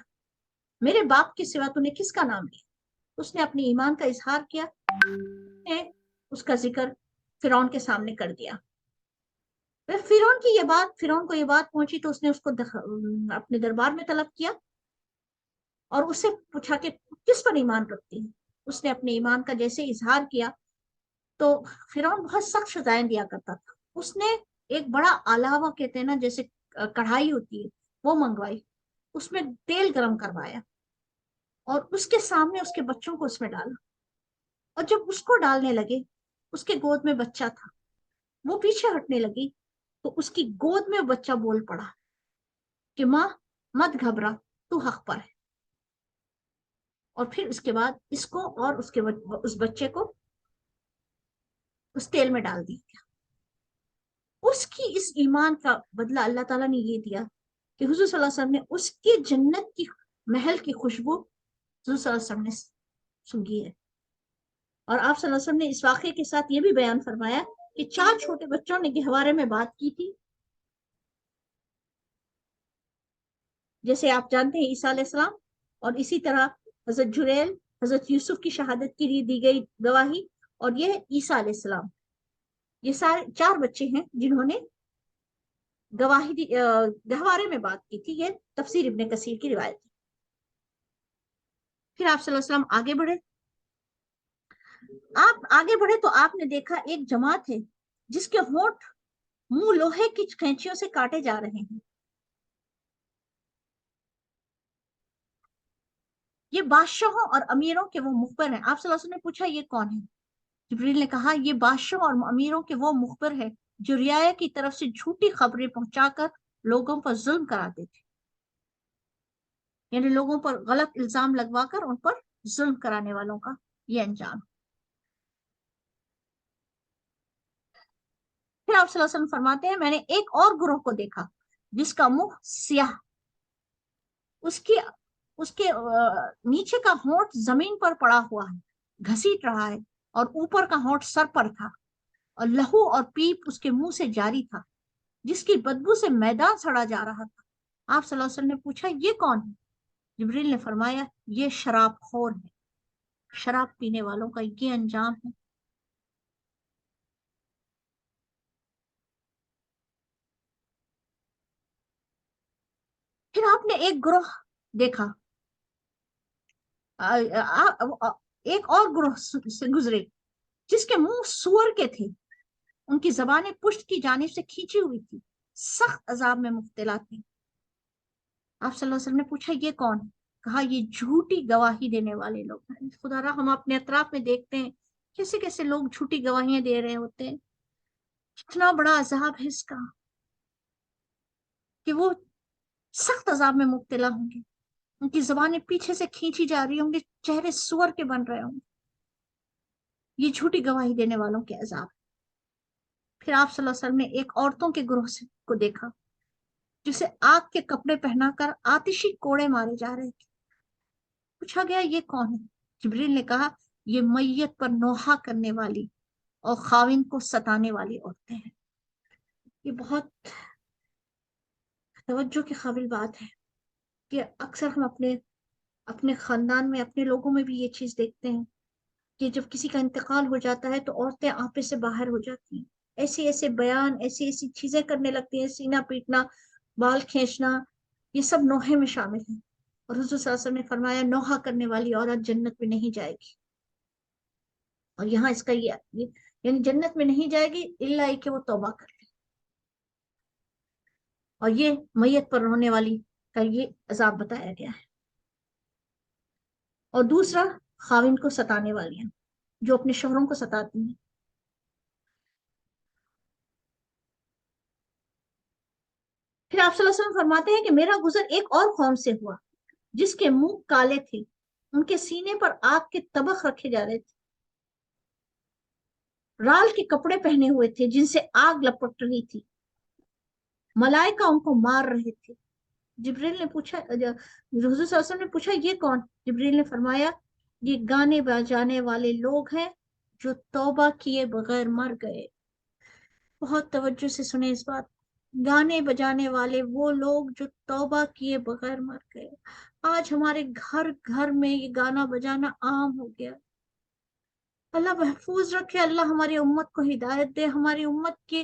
میرے باپ کے سوا تو نے کس کا نام لیا؟ اس نے اپنی ایمان کا اظہار کیا، اس کا ذکر فرعون کے سامنے کر دیا۔ پھر فرعون کو یہ بات پہنچی تو اس نے اس کو اپنے دربار میں طلب کیا اور اس سے پوچھا کہ کس پر ایمان رکھتی ہے. اس نے اپنے ایمان کا جیسے اظہار کیا تو فرعون بہت سخت سزائیں دیا کرتا تھا. اس نے ایک بڑا علاوہ کہتے ہیں نا جیسے کڑھائی ہوتی ہے وہ منگوائی, اس میں تیل گرم کروایا اور اس کے سامنے اس کے بچوں کو اس میں ڈالا, اور جب اس کو ڈالنے لگے اس کے گود میں بچہ تھا, وہ پیچھے ہٹنے لگی تو اس کی گود میں بچہ بول پڑا کہ ماں مت گھبرا, تو حق پر ہے. اور پھر اس کے بعد اس کو اور اس بچے کو اس تیل میں ڈال دیا. اس کی اس ایمان کا بدلہ اللہ تعالیٰ نے یہ دیا کہ حضور صلی اللہ علیہ وسلم نے اس کی جنت کی محل کی خوشبو حضور صلی اللہ علیہ وسلم نے سونگھی ہے. اور آپ صلی اللہ علیہ وسلم نے اس واقعے کے ساتھ یہ بھی بیان فرمایا کہ 4 چھوٹے بچوں نے گہوارے میں بات کی تھی, جیسے آپ جانتے ہیں عیسیٰ علیہ السلام, اور اسی طرح حضرت جریل حضرت یوسف کی شہادت کے لیے دی گئی گواہی, اور یہ عیسیٰ علیہ السلام. یہ سارے 4 بچے ہیں جنہوں نے گواہی گہوارے میں بات کی تھی. یہ تفسیر ابن کثیر کی روایت ہے. پھر آپ صلی اللہ علیہ وسلم آگے بڑھے. آپ آگے بڑھے تو آپ نے دیکھا ایک جماعت ہے جس کے ہونٹ منہ لوہے کی کینچیوں سے کاٹے جا رہے ہیں. یہ بادشاہوں اور امیروں کے وہ مخبر ہیں. آپ صلی اللہ علیہ وسلم نے پوچھا یہ کون ہے؟ جبریل نے کہا یہ بادشاہوں اور امیروں کے وہ مخبر ہے جو رعایا کی طرف سے جھوٹی خبریں پہنچا کر لوگوں پر ظلم کراتے تھے, یعنی لوگوں پر غلط الزام لگوا کر ان پر ظلم کرانے والوں کا یہ انجام. پھر آپ صلی اللہ علیہ وسلم فرماتے ہیں میں نے ایک اور گروہ کو دیکھا جس کا منہ سیاہ, اس کے نیچے کا ہونٹ زمین پر پڑا ہوا ہے, گھسیٹ رہا ہے, اور اوپر کا ہونٹ سر پر تھا, اور لہو اور پیپ اس کے منہ سے جاری تھا, جس کی بدبو سے میدان سڑا جا رہا تھا. آپ صلی اللہ علیہ وسلم نے پوچھا یہ کون ہے؟ جبریل نے فرمایا یہ شراب خور ہے, شراب پینے والوں کا یہ انجام ہے. پھر آپ نے ایک گروہ دیکھا, ایک اور گروہ سے گزرے جس کے منہ سور کے تھے, ان کی زبانیں پشت کی جانب سے کھینچی ہوئی تھی, سخت عذاب میں مبتلا تھی. آپ صلی اللہ علیہ وسلم نے پوچھا یہ کون ہے؟ کہا یہ جھوٹی گواہی دینے والے لوگ ہیں. خدا را ہم اپنے اطراف میں دیکھتے ہیں کیسے کیسے لوگ جھوٹی گواہیاں دے رہے ہوتے ہیں. کتنا بڑا عذاب ہے اس کا کہ وہ سخت عذاب میں مبتلا ہوں گے, ان کی زبانیں پیچھے سے کھینچی جا رہی ہوں گی, چہرے سور کے بن رہے ہوں گے. یہ جھوٹی گواہی دینے والوں کے عذاب. پھر آپ صلی اللہ علیہ وسلم نے ایک عورتوں کے گروہ کو دیکھا جسے آگ کے کپڑے پہنا کر آتشی کوڑے مارے جا رہے تھے. پوچھا گیا یہ کون ہے؟ جبریل نے کہا یہ میت پر نوحہ کرنے والی اور خاوند کو ستانے والی عورتیں ہیں. یہ بہت توجہ کے قابل بات ہے کہ اکثر ہم اپنے خاندان میں اپنے لوگوں میں بھی یہ چیز دیکھتے ہیں کہ جب کسی کا انتقال ہو جاتا ہے تو عورتیں آپے سے باہر ہو جاتی ہیں, ایسے ایسے بیان ایسی ایسی چیزیں کرنے لگتی ہیں, سینہ پیٹنا, بال کھینچنا, یہ سب نوحے میں شامل ہیں. اور حضور صلی اللہ علیہ وسلم نے فرمایا نوحہ کرنے والی عورت جنت میں نہیں جائے گی. اور یہاں اس کا یہ یعنی جنت میں نہیں جائے گی الا کہ وہ توبہ کر لے. اور یہ میت پر رونے والی کا یہ عذاب بتایا گیا ہے. اور دوسرا خاوند کو ستانے والی ہیں جو اپنے شوہروں کو ستاتی ہیں. پھر آپ صلی اللہ علیہ وسلم فرماتے ہیں کہ میرا گزر ایک اور قوم سے ہوا جس کے منہ کالے تھے, ان کے سینے پر آگ کے طبق رکھے جا رہے تھے, رال کے کپڑے پہنے ہوئے تھے جن سے آگ لپٹ رہی تھی, ملائکہ ان کو مار رہے تھے. جبریل نے پوچھا, حضور صلی اللہ علیہ وسلم نے پوچھا یہ کون؟ جبریل نے فرمایا یہ گانے بجانے والے لوگ ہیں جو توبہ کیے بغیر مر گئے. بہت توجہ سے سنیں اس بات, گانے بجانے والے وہ لوگ جو توبہ کیے بغیر مر گئے. آج ہمارے گھر گھر میں یہ گانا بجانا عام ہو گیا. اللہ محفوظ رکھے, اللہ ہماری امت کو ہدایت دے, ہماری امت کے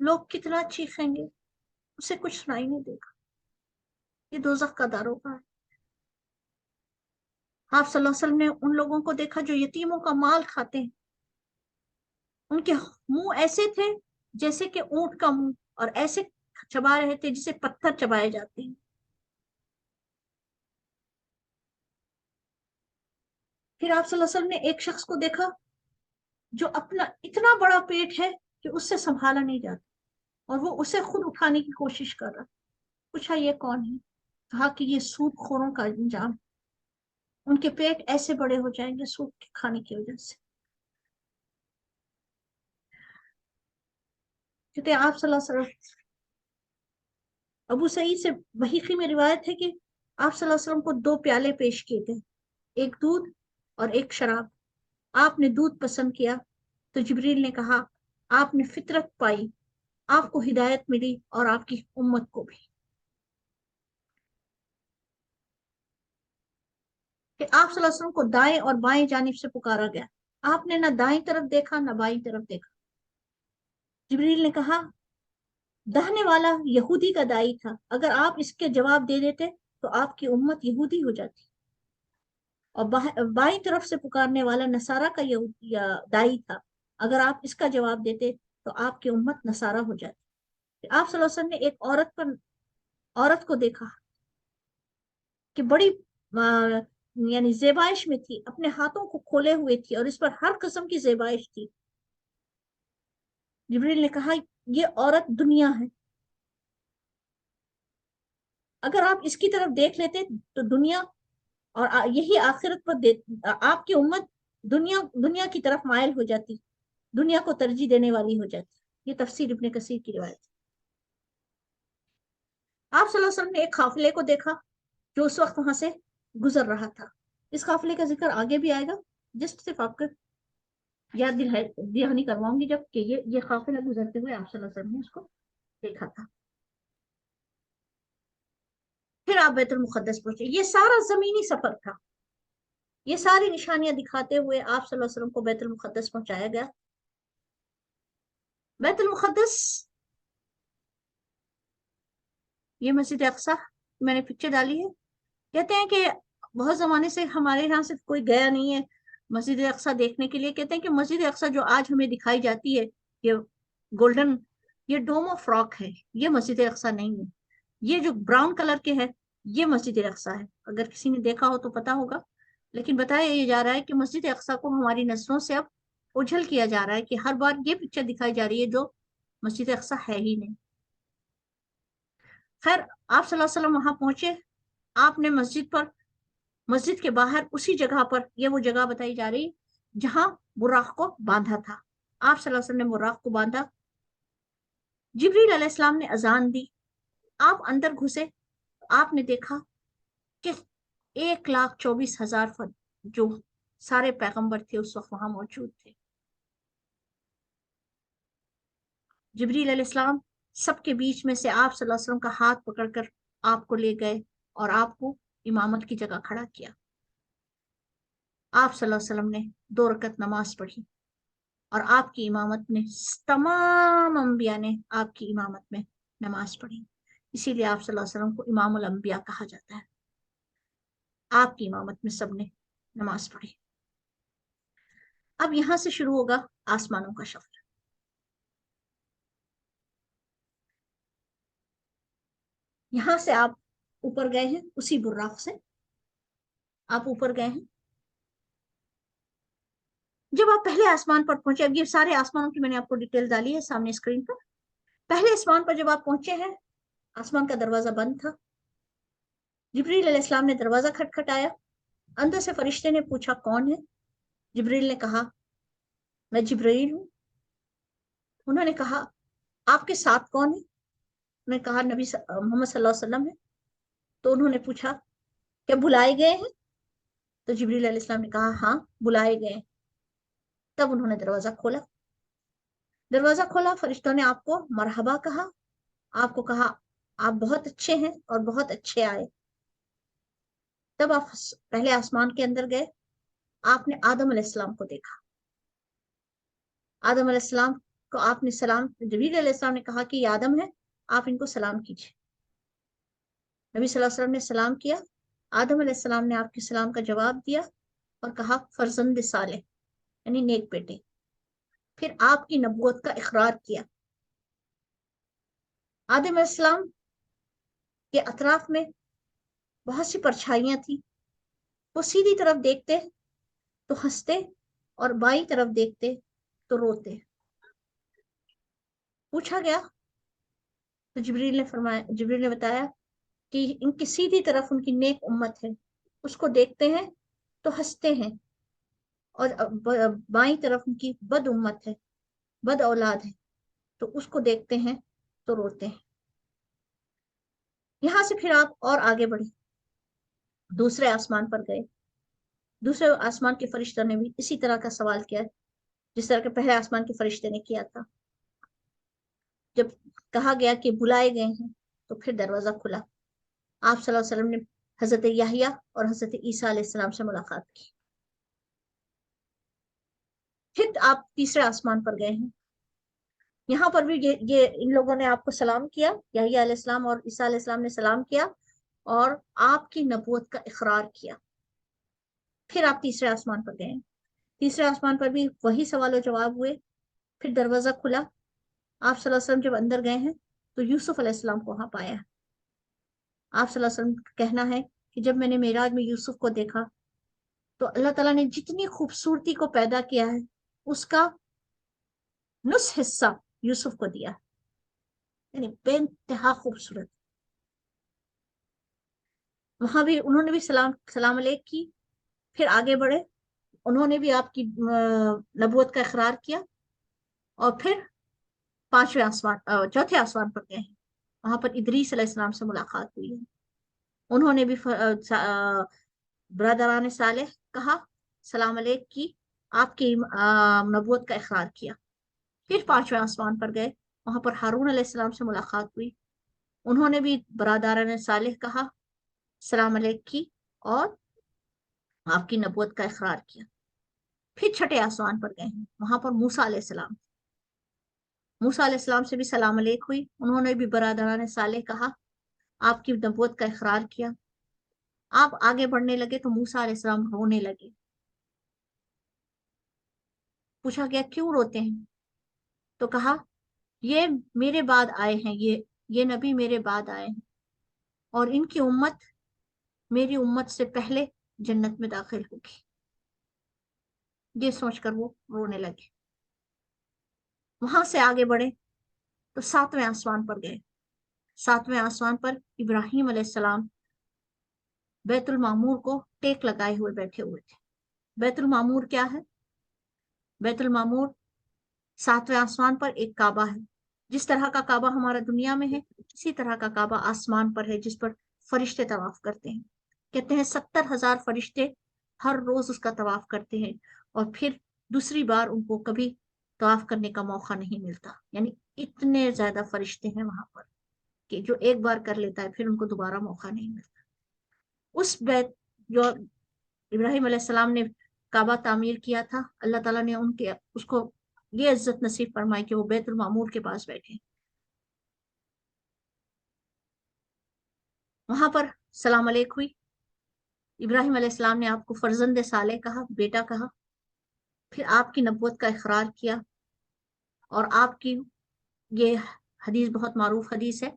لوگ کتنا چیخیں گے، اسے کچھ سنائی نہیں دے گا. یہ دوزخ کا داروغہ ہے. آپ صلی اللہ علیہ وسلم نے ان لوگوں کو دیکھا جو یتیموں کا مال کھاتے ہیں. ان کے منہ ایسے تھے جیسے کہ اونٹ کا منہ، اور ایسے چبا رہے تھے جسے پتھر چبائے جاتے ہیں. پھر آپ صلی اللہ علیہ وسلم نے ایک شخص کو دیکھا جو اپنا اتنا بڑا پیٹ ہے کہ اس سے سنبھالا نہیں جاتا، اور وہ اسے خود اٹھانے کی کوشش کر رہا. پوچھا یہ کون ہے؟ کہا کہ یہ سود خوروں کا انجام. ان کے پیٹ ایسے بڑے ہو جائیں گے سود کے کھانے کی وجہ سے. کہتے ہیں آپ صلی اللہ علیہ وسلم، ابو سعید سے بحیقی میں روایت ہے کہ آپ صلی اللہ علیہ وسلم کو 2 پیالے پیش کیے گئے، ایک دودھ اور ایک شراب. آپ نے دودھ پسند کیا تو جبریل نے کہا آپ نے فطرت پائی، آپ کو ہدایت ملی اور آپ کی امت کو بھی. کہ آپ صلی اللہ علیہ وسلم کو دائیں اور بائیں جانب سے پکارا گیا. آپ نے نہ دائیں طرف دیکھا نہ بائیں طرف دیکھا. جبریل نے کہا دہنے والا یہودی کا دائی تھا، اگر آپ اس کے جواب دے دیتے تو آپ کی امت یہودی ہو جاتی. اور بائیں طرف سے پکارنے والا نصارہ کا دائی تھا، اگر آپ اس کا جواب دیتے تو آپ کی امت نصارہ ہو جاتی. آپ صلی اللہ علیہ وسلم نے ایک عورت کو دیکھا کہ بڑی یعنی زیبائش میں تھی، اپنے ہاتھوں کو کھولے ہوئے تھی اور اس پر ہر قسم کی زیبائش تھی. جبریل نے کہا یہ عورت دنیا ہے، اگر آپ اس کی طرف دیکھ لیتے تو دنیا اور یہی آخرت پر آپ کی امت دنیا کی طرف مائل ہو جاتی، دنیا کو ترجیح دینے والی ہو جاتی. یہ تفسیر ابن کثیر کی روایت ہے. آپ صلی اللہ علیہ وسلم نے ایک قافلے کو دیکھا جو اس وقت وہاں سے گزر رہا تھا. اس قافلے کا ذکر آگے بھی آئے گا، جسٹ صرف آپ کو یاد دہانی کرواؤں گی جب کہ یہ قافلہ گزرتے ہوئے آپ صلی اللہ علیہ وسلم نے اس کو دیکھا تھا. پھر آپ بیت المقدس پہنچے. یہ سارا زمینی سفر تھا. یہ ساری نشانیاں دکھاتے ہوئے آپ صلی اللہ علیہ وسلم کو بیت المقدس پہنچایا گیا. بیت المقدس، یہ مسجد اقصی میں نے پکچر ڈالی ہے. کہتے ہیں کہ بہت زمانے سے ہمارے یہاں سے کوئی گیا نہیں ہے مسجد اقصی دیکھنے کے لیے. کہتے ہیں کہ مسجد اقصی جو آج ہمیں دکھائی جاتی ہے، یہ گولڈن، یہ ڈوم آف راک ہے، یہ مسجد اقصی نہیں ہے. یہ جو براؤن کلر کے ہے یہ مسجد اقصی ہے. اگر کسی نے دیکھا ہو تو پتا ہوگا. لیکن بتایا یہ جا رہا ہے کہ مسجد اقصی کو ہماری نسلوں سے اب اجھل کیا جا رہا ہے کہ ہر بار یہ پکچر دکھائی جا رہی ہے جو مسجد اقصی ہے ہی نہیں. خیر، آپ صلی اللہ علیہ وسلم وہاں پہنچے. آپ نے مسجد کے باہر اسی جگہ پر، یہ وہ جگہ بتائی جا رہی جہاں براق کو باندھا تھا. آپ صلی اللہ علیہ وسلم نے براق کو باندھا. جبریل علیہ السلام نے اذان دی. آپ اندر گھسے. آپ نے دیکھا کہ 1,24,000 جو سارے پیغمبر تھے اس وقت وہاں موجود تھے. جبریل علیہ السلام سب کے بیچ میں سے آپ صلی اللہ علیہ وسلم کا ہاتھ پکڑ کر آپ کو لے گئے اور آپ کو امامت کی جگہ کھڑا کیا. آپ صلی اللہ علیہ وسلم نے 2 رکعت نماز پڑھی اور آپ کی امامت میں تمام انبیاء نے آپ کی امامت میں نماز پڑھی. اسی لیے آپ صلی اللہ علیہ وسلم کو امام الانبیاء کہا جاتا ہے. آپ کی امامت میں سب نے نماز پڑھی. اب یہاں سے شروع ہوگا آسمانوں کا سفر. یہاں سے آپ اوپر گئے ہیں، اسی براق سے آپ اوپر گئے ہیں. جب آپ پہلے آسمان پر پہنچے، اب یہ سارے آسمانوں کی میں نے آپ کو ڈیٹیل ڈالی ہے سامنے اسکرین پر. پہلے آسمان پر جب آپ پہنچے ہیں، آسمان کا دروازہ بند تھا. جبریل علیہ السلام نے دروازہ کھٹکھٹایا. اندر سے فرشتے نے پوچھا کون ہے؟ جبریل نے کہا میں جبریل ہوں. انہوں نے کہا آپ کے ساتھ کون ہے؟ انہوں نے کہا نبی محمد صلی اللہ علیہ وسلم ہے. تو انہوں نے پوچھا کیا بلائے گئے ہیں؟ تو جبریل علیہ السلام نے کہا ہاں بلائے گئے. تب انہوں نے دروازہ کھولا. فرشتوں نے آپ کو مرحبا کہا. آپ کو کہا آپ بہت اچھے ہیں اور بہت اچھے آئے. تب آپ پہلے آسمان کے اندر گئے. آپ نے آدم علیہ السلام کو دیکھا. آدم علیہ السلام تو آپ نے سلام، جبریل علیہ السلام نے کہا کہ یہ آدم ہے، آپ ان کو سلام کیجیے۔ نبی صلی اللہ علیہ وسلم نے سلام کیا، آدم علیہ السلام نے آپ کے سلام کا جواب دیا اور کہا فرزند صالح، یعنی نیک بیٹے۔ پھر آپ کی نبوت کا اقرار کیا۔ آدم علیہ السلام کے اطراف میں بہت سی پرچھائیاں تھیں، وہ سیدھی طرف دیکھتے تو ہنستے اور بائیں طرف دیکھتے تو روتے۔ پوچھا گیا تو جبریل نے بتایا کہ ان کی سیدھی طرف ان کی نیک امت ہے، اس کو دیکھتے ہیں تو ہنستے ہیں، اور بائیں طرف ان کی بد امت ہے، بد اولاد ہے، تو اس کو دیکھتے ہیں تو روتے ہیں۔ یہاں سے پھر آپ اور آگے بڑھے، دوسرے آسمان پر گئے۔ دوسرے آسمان کے فرشتوں نے بھی اسی طرح کا سوال کیا جس طرح کہ پہلے آسمان کے فرشتے نے کیا تھا۔ جب کہا گیا کہ بلائے گئے ہیں تو پھر دروازہ کھلا، آپ صلی اللہ علیہ وسلم نے حضرت یحییٰ اور حضرت عیسیٰ علیہ السلام سے ملاقات کی۔ پھر آپ تیسرے آسمان پر گئے ہیں، یہاں پر بھی یہ ان لوگوں نے آپ کو سلام کیا، یحییٰ علیہ السلام اور عیسیٰ علیہ السلام نے سلام کیا اور آپ کی نبوت کا اقرار کیا۔ پھر آپ تیسرے آسمان پر گئے ہیں، تیسرے آسمان پر بھی وہی سوال و جواب ہوئے، پھر دروازہ کھلا، آپ صلی اللہ علیہ وسلم جب اندر گئے ہیں تو یوسف علیہ السلام کو وہاں پایا۔ آپ صلی اللہ علیہ وسلم کا کہنا ہے کہ جب میں نے معراج میں یوسف کو دیکھا تو اللہ تعالیٰ نے جتنی خوبصورتی کو پیدا کیا ہے اس کا نصف حصہ یوسف کو دیا، یعنی بے انتہا خوبصورت۔ وہاں بھی انہوں نے بھی سلام علیک کی، پھر آگے بڑھے، انہوں نے بھی آپ کی نبوت کا اقرار کیا، اور پھر چوتھے آسمان پر گئے ہیں، وہاں پر ادریس علیہ السلام سے ملاقات ہوئی ہے، انہوں نے بھی برادران صالح کہا، سلام علیک کی، آپ کی نبوت کا اقرار کیا۔ پھر پانچویں آسمان پر گئے، وہاں پر ہارون علیہ السلام سے ملاقات ہوئی، انہوں نے بھی برادران صالح کہا، سلام علیک کی اور آپ کی نبوت کا اقرار کیا۔ پھر چھٹے آسمان پر گئے ہیں، وہاں پر موسیٰ علیہ السلام، موسیٰ علیہ السلام سے بھی سلام علیک ہوئی، انہوں نے بھی برادران صالح کہا، آپ کی نبوت کا اقرار کیا۔ آپ آگے بڑھنے لگے تو موسیٰ علیہ السلام رونے لگے۔ پوچھا گیا کیوں روتے ہیں؟ تو کہا یہ میرے بعد آئے ہیں، یہ نبی میرے بعد آئے ہیں، اور ان کی امت میری امت سے پہلے جنت میں داخل ہوگی۔ یہ سوچ کر وہ رونے لگے۔ وہاں سے آگے بڑھے تو ساتویں آسمان پر گئے، ساتویں آسمان پر ابراہیم علیہ السلام بیت المعمور کو ٹیک لگائے ہوئے بیٹھے ہوئے تھے۔ بیت المعمور کیا ہے؟ بیت المعمور ساتویں آسمان پر ایک کعبہ ہے، جس طرح کا کعبہ ہمارا دنیا میں ہے اسی طرح کا کعبہ آسمان پر ہے، جس پر فرشتے طواف کرتے ہیں۔ کہتے ہیں 70,000 فرشتے ہر روز اس کا طواف کرتے ہیں، اور پھر دوسری بار ان کو کبھی طواف کرنے کا موقع نہیں ملتا، یعنی اتنے زیادہ فرشتے ہیں وہاں پر کہ جو ایک بار کر لیتا ہے پھر ان کو دوبارہ موقع نہیں ملتا۔ اس بیت جو ابراہیم علیہ السلام نے کعبہ تعمیر کیا تھا، اللہ تعالیٰ نے اس کو یہ عزت نصیب فرمائی کہ وہ بیت المعمور کے پاس بیٹھے۔ وہاں پر سلام علیک ہوئی، ابراہیم علیہ السلام نے آپ کو فرزند صالح کہا، بیٹا کہا، پھر آپ کی نبوت کا اقرار کیا، اور آپ کی یہ حدیث بہت معروف حدیث ہے،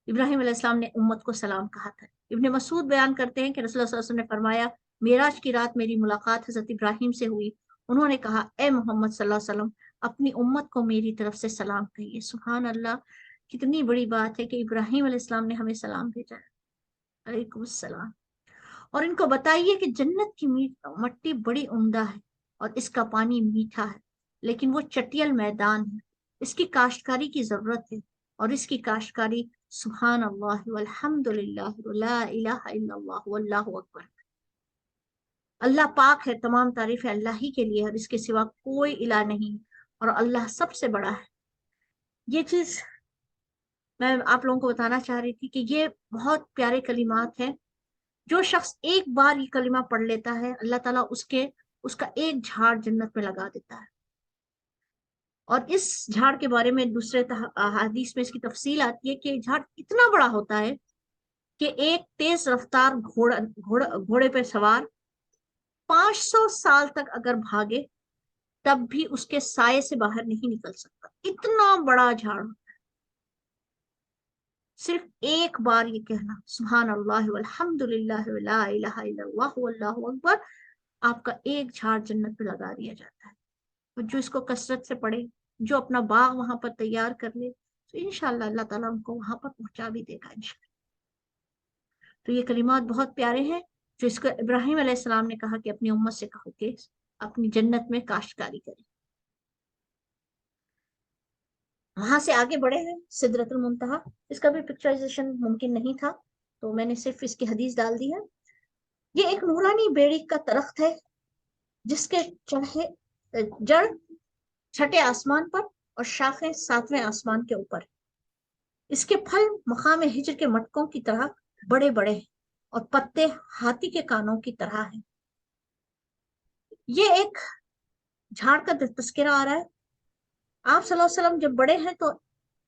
ابراہیم علیہ السلام نے امت کو سلام کہا تھا۔ ابن مسعود بیان کرتے ہیں کہ رسول اللہ صلی اللہ علیہ وسلم نے فرمایا، معراج کی رات میری ملاقات حضرت ابراہیم سے ہوئی، انہوں نے کہا اے محمد صلی اللہ علیہ وسلم اپنی امت کو میری طرف سے سلام کہیے۔ سبحان اللہ، کتنی بڑی بات ہے کہ ابراہیم علیہ السلام نے ہمیں سلام بھیجا ہے۔ علیکم السلام۔ اور ان کو بتائیے کہ جنت کی مٹی بڑی عمدہ ہے اور اس کا پانی میٹھا ہے، لیکن وہ چٹیل میدان ہے، اس کی کاشتکاری کی ضرورت ہے، اور اس کی کاشتکاری سبحان اللہ والحمد للہ ولا الہ الا اللہ واللہ اکبر۔ اللہ پاک ہے، تمام تعریفیں اللہ ہی کے لیے، اور اس کے سوا کوئی الہ نہیں، اور اللہ سب سے بڑا ہے۔ یہ چیز میں آپ لوگوں کو بتانا چاہ رہی تھی کہ یہ بہت پیارے کلمات ہیں، جو شخص ایک بار یہ کلمہ پڑھ لیتا ہے اللہ تعالیٰ اس کا ایک جھاڑ جنت میں لگا دیتا ہے، اور اس جھاڑ کے بارے میں دوسرے حدیث میں اس کی تفصیل آتی ہے کہ یہ جھاڑ اتنا بڑا ہوتا ہے کہ ایک تیز رفتار گھوڑے پہ سوار 500 سال تک اگر بھاگے تب بھی اس کے سائے سے باہر نہیں نکل سکتا، اتنا بڑا جھاڑ۔ صرف ایک بار یہ کہنا سبحان اللہ والحمد للہ ولا الہ الا اللہ واللہ اکبر، آپ کا ایک جھاڑ جنت میں لگا دیا جاتا ہے۔ اور جو اس کو کثرت سے پڑھے، جو اپنا باغ وہاں پر تیار کر لے، تو انشاءاللہ اللہ تعالیٰ ان کو وہاں پر پہنچا بھی دے گا انشاءاللہ۔ تو یہ کلمات بہت پیارے ہیں جو اس کو ابراہیم علیہ السلام نے کہا کہ اپنی امت سے کہو کہ اپنی جنت میں کاشتکاری کرے۔ وہاں سے آگے بڑھے ہیں سدرۃ المنتہا، اس کا بھی پکچرائزیشن ممکن نہیں تھا تو میں نے صرف اس کی حدیث ڈال دی ہے۔ یہ ایک نورانی بیڑی کا درخت ہے جس کے جڑ چھٹے آسمان پر اور شاخیں 7ویں آسمان کے اوپر۔ اس کے پھل مقام ہجر کے مٹکوں کی طرح بڑے بڑے ہیں اور پتے ہاتھی کے کانوں کی طرح ہیں۔ یہ ایک جھاڑ کا تذکرہ آ رہا ہے۔ آپ صلی اللہ علیہ وسلم جب بڑے ہیں تو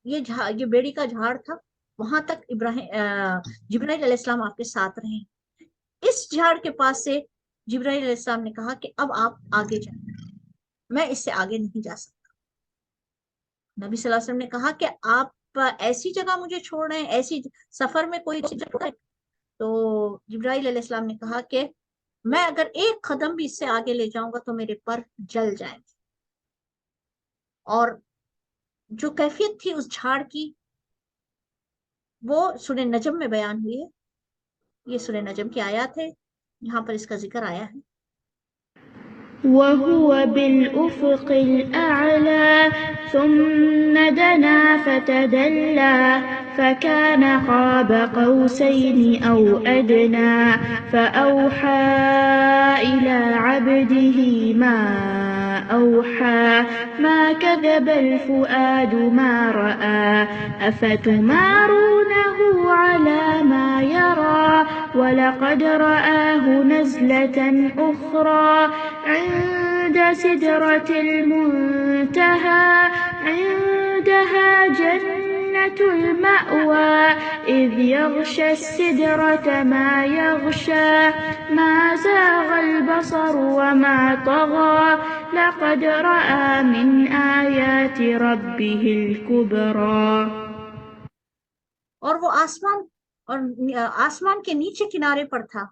یہ بیڑی کا جھاڑ تھا، وہاں تک جبرائیل علیہ السلام آپ کے ساتھ رہے۔ اس جھاڑ کے پاس سے جبرائیل علیہ السلام نے کہا کہ اب آپ آگے جائیں، میں اس سے آگے نہیں جا سکتا۔ نبی صلی اللہ علیہ وسلم نے کہا کہ آپ ایسی جگہ مجھے چھوڑ رہے ہیں، ایسی سفر میں کوئی جگہ؟ تو جبرائیل علیہ السلام نے کہا کہ میں اگر ایک قدم بھی اس سے آگے لے جاؤں گا تو میرے پر جل جائیں گے۔ اور جو کیفیت تھی اس جھاڑ کی وہ سورہ نجم میں بیان ہوئی ہے۔ یہ سورہ نجم کی آیات ہے، یہاں پر اس کا ذکر آیا ہے۔ وهو بالأفق الأعلى ثم دنا فتدلى فكان قاب قوسين أو أدنى فأوحى إلى عبده ما أوحى ما كذب الفؤاد ما رأى أفتمارونه على ما يرى ولقد رآه نزلة أخرى عند سدرة المنتهى عندها جنة المأوى إذ يغشى السدرة ما يغشى ما زاغ البصر وما طغى لقد رأى من آيات ربه الكبرى۔ اور وہ آسمان کے نیچے کنارے پر تھا،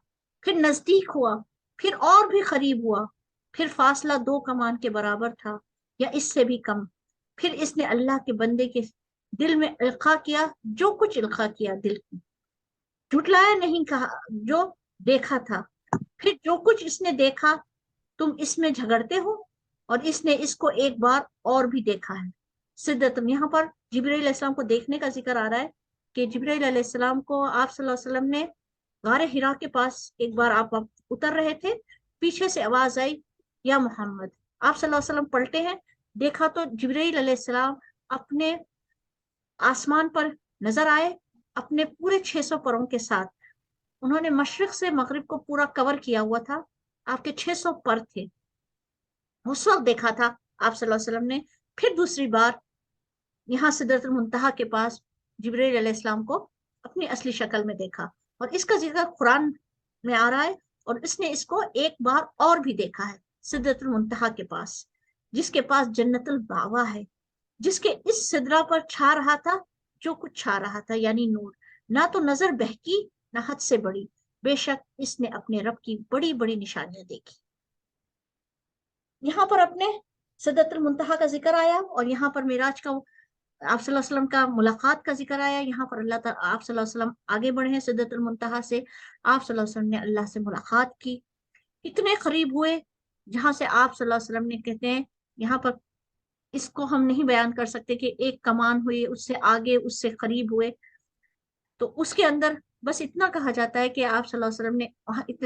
پھر نزدیک ہوا، پھر اور بھی قریب ہوا، پھر فاصلہ 2 کمان کے برابر تھا یا اس سے بھی کم۔ پھر اس نے اللہ کے بندے کے دل میں القاء کیا جو کچھ القاء کیا، دل کی جھٹلایا نہیں، کہا جو دیکھا تھا۔ پھر جو کچھ اس نے دیکھا تم اس میں جھگڑتے ہو، اور اس نے اس کو ایک بار اور بھی دیکھا ہے۔ سدرۃ، یہاں پر جبرائیل علیہ السلام کو دیکھنے کا ذکر آ رہا ہے کہ جبرائیل علیہ السلام کو آپ صلی اللہ علیہ وسلم نے غار حرا کے پاس ایک بار آپ اتر رہے تھے، پیچھے سے آواز آئی یا محمد۔ آپ صلی اللہ علیہ وسلم پلٹے ہیں، دیکھا تو جبرائیل علیہ السلام اپنے آسمان پر نظر آئے اپنے پورے 600 پروں کے ساتھ۔ انہوں نے مشرق سے مغرب کو پورا کور کیا ہوا تھا، آپ کے 600 پر تھے۔ اس وقت دیکھا تھا آپ صلی اللہ علیہ وسلم نے۔ پھر دوسری بار یہاں سدرۃ المنتہا کے پاس جبرائیل علیہ السلام کو اپنی اصلی شکل میں دیکھا، اور اس کا ذکر قرآن میں آ رہا ہے، اور اس نے اس کو ایک بار اور بھی دیکھا ہے سدرۃ المنتہا کے پاس، جس کے پاس جنت المأویٰ ہے، جس کے اس سدرہ پر چھا رہا تھا جو کچھ چھا رہا تھا، یعنی نور۔ نہ تو نظر بہکی نہ حد سے بڑی، بے شک اس نے اپنے رب کی بڑی بڑی نشانیاں دیکھی۔ یہاں پر اپنے سدرۃ المنتہا کا ذکر آیا، اور یہاں پر معراج کا آپ صلی اللہ علیہ وسلم کا ملاقات کا ذکر آیا۔ یہاں پر اللہ تعالیٰ آپ صلی اللہ علیہ وسلم آگے بڑھے ہیں سدرۃ المنتہا سے، آپ صلی اللہ علیہ وسلم نے اللہ سے ملاقات کی، اتنے قریب ہوئے جہاں سے آپ صلی اللہ علیہ وسلم نے کہتے ہیں یہاں پر اس کو ہم نہیں بیان کر سکتے کہ ایک کمان ہوئی، اس سے آگے اس سے قریب ہوئے، تو اس کے اندر بس اتنا کہا جاتا ہے کہ آپ صلی اللہ علیہ وسلم نے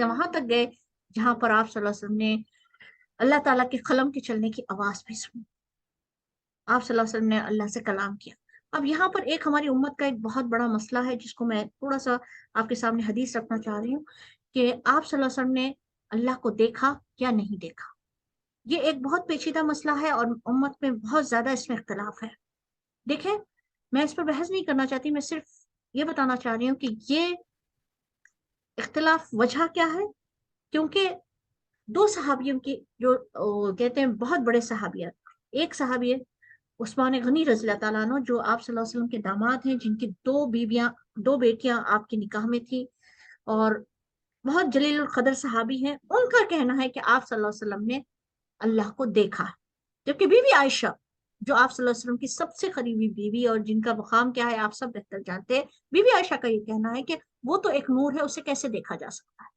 وہاں تک گئے جہاں پر آپ صلی اللہ علیہ وسلم نے اللہ تعالیٰ کے قلم کے چلنے کی آواز بھی سنی، آپ صلی اللہ علیہ وسلم نے اللہ سے کلام کیا۔ اب یہاں پر ایک ہماری امت کا ایک بہت بڑا مسئلہ ہے جس کو میں تھوڑا سا آپ کے سامنے حدیث رکھنا چاہ رہی ہوں کہ آپ صلی اللہ علیہ وسلم نے اللہ کو دیکھا یا نہیں دیکھا۔ یہ ایک بہت پیچیدہ مسئلہ ہے اور امت میں بہت زیادہ اس میں اختلاف ہے. دیکھیں میں اس پر بحث نہیں کرنا چاہتی، میں صرف یہ بتانا چاہ رہی ہوں کہ یہ اختلاف وجہ کیا ہے. کیونکہ دو صحابیوں کی جو کہتے ہیں بہت بڑے صحابیات، ایک صحابی ہے عثمان غنی رضی اللہ تعالیٰ عنہ جو آپ صلی اللہ علیہ وسلم کے داماد ہیں، جن کی دو بیٹیاں آپ کے نکاح میں تھیں اور بہت جلیل القدر صحابی ہیں. ان کا کہنا ہے کہ آپ صلی اللہ علیہ وسلم نے اللہ کو دیکھا. جبکہ بی بی عائشہ جو آپ صلی اللہ علیہ وسلم کی سب سے قریبی بیوی اور جن کا مقام کیا ہے آپ سب بہتر جانتے ہیں، بی بی عائشہ کا یہ کہنا ہے کہ وہ تو ایک نور ہے، اسے کیسے دیکھا جا سکتا ہے.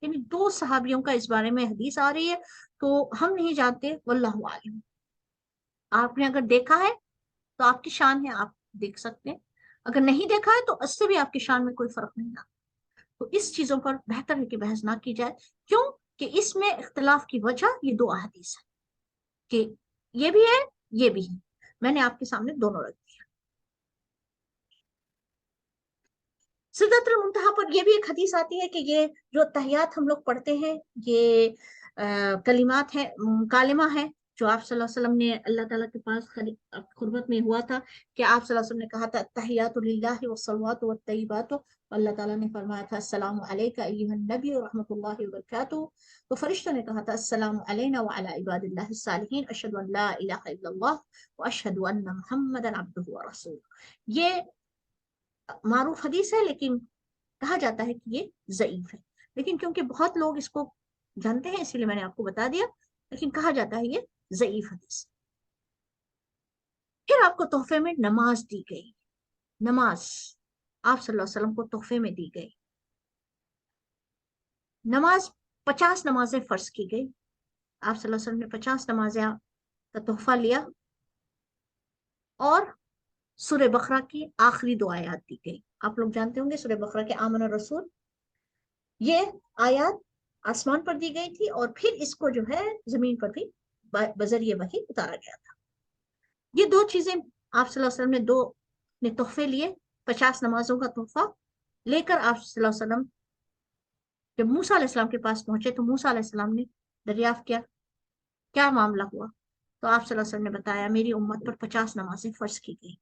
یعنی دو صحابیوں کا اس بارے میں حدیث آ رہی ہے، تو ہم نہیں جانتے، واللہ عالم. آپ نے اگر دیکھا ہے تو آپ کی شان ہے، آپ دیکھ سکتے ہیں. اگر نہیں دیکھا ہے تو اس سے بھی آپ کی شان میں کوئی فرق نہیں آتا. تو اس چیزوں پر بہتر ہے کہ بحث نہ کی جائے. کیوں کہ اس میں اختلاف کی وجہ یہ دو احادیث ہے کہ یہ بھی ہے یہ بھی ہے. میں نے آپ کے سامنے دونوں رکھ دیا. سدرۃ المنتہا پر یہ بھی ایک حدیث آتی ہے کہ یہ جو تحیات ہم لوگ پڑھتے ہیں یہ کلمات ہیں، کالمہ ہے جو آپ صلی اللہ علیہ وسلم نے اللہ تعالیٰ کے پاس قربت میں ہوا تھا کہ آپ صلی اللہ علیہ وسلم نے کہا تھا تحیات للہ والصلوات والطیبات. اللہ تعالیٰ نے فرمایا تھا السلام علیک ایھا النبی ورحمۃ اللہ وبرکاتہ. تو فرشتوں نے کہا تھا السلام علینا وعلی عباد اللہ الصالحین اشہد ان لا الہ الا اللہ واشہد ان محمدا عبدہ ورسولہ. یہ معروف حدیث ہے لیکن کہا جاتا ہے کہ یہ ضعیف ہے. لیکن کیونکہ بہت لوگ اس کو جانتے ہیں اسی لیے میں نے آپ کو بتا دیا، لیکن کہا جاتا ہے یہ ضعیف حدیث. پھر آپ کو تحفے میں نماز دی گئی. نماز آپ صلی اللہ علیہ وسلم کو تحفے میں دی گئی. نماز 50 نمازیں فرض کی گئی. آپ صلی اللہ علیہ وسلم نے 50 نمازیں کا تحفہ لیا اور سورہ بقرہ کی آخری 2 آیات دی گئی. آپ لوگ جانتے ہوں گے سورہ بقرہ کے آمن الرسول، یہ آیات آسمان پر دی گئی تھی اور پھر اس کو جو ہے زمین پر بھی بذریعہ وحی اتارا گیا تھا. یہ دو چیزیں آپ صلی اللہ علیہ وسلم نے نے تحفے لیے. 50 نمازوں کا تحفہ لے کر آپ صلی اللہ علیہ وسلم جب موسیٰ علیہ السلام کے پاس پہنچے تو موسیٰ علیہ السلام نے دریافت کیا کیا معاملہ ہوا. تو آپ صلی اللہ علیہ وسلم نے بتایا میری امت پر 50 نمازیں فرض کی گئی.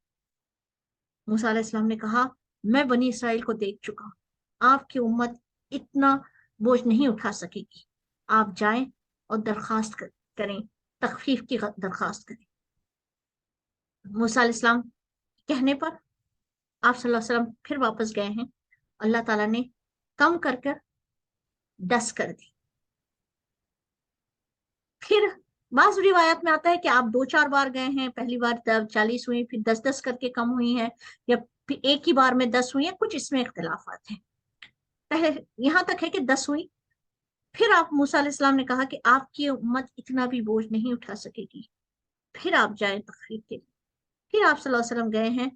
موسیٰ علیہ السلام نے کہا میں بنی اسرائیل کو دیکھ چکا ہوں، آپ کی امت اتنا بوجھ نہیں اٹھا سکے گی. آپ جائیں اور درخواست کریں، تخفیف کی درخواست کریں. موسیٰ علیہ السلام کہنے پر آپ صلی اللہ علیہ وسلم پھر واپس گئے ہیں. اللہ تعالیٰ نے کم کر 10 کر دی. پھر بعض روایات میں آتا ہے کہ آپ 2-4 بار گئے ہیں، پہلی بار 40 ہوئی، پھر 10-10 کر کے کم ہوئی ہیں، یا پھر ایک ہی بار میں 10 ہوئی ہیں. کچھ اس میں اختلافات ہیں. پہلے یہاں تک ہے کہ 10 ہوئی. پھر آپ موسیٰ علیہ السلام نے کہا کہ آپ کی امت اتنا بھی بوجھ نہیں اٹھا سکے گی، پھر آپ جائیں تخفیف کے لیے. پھر آپ صلی اللہ علیہ وسلم گئے ہیں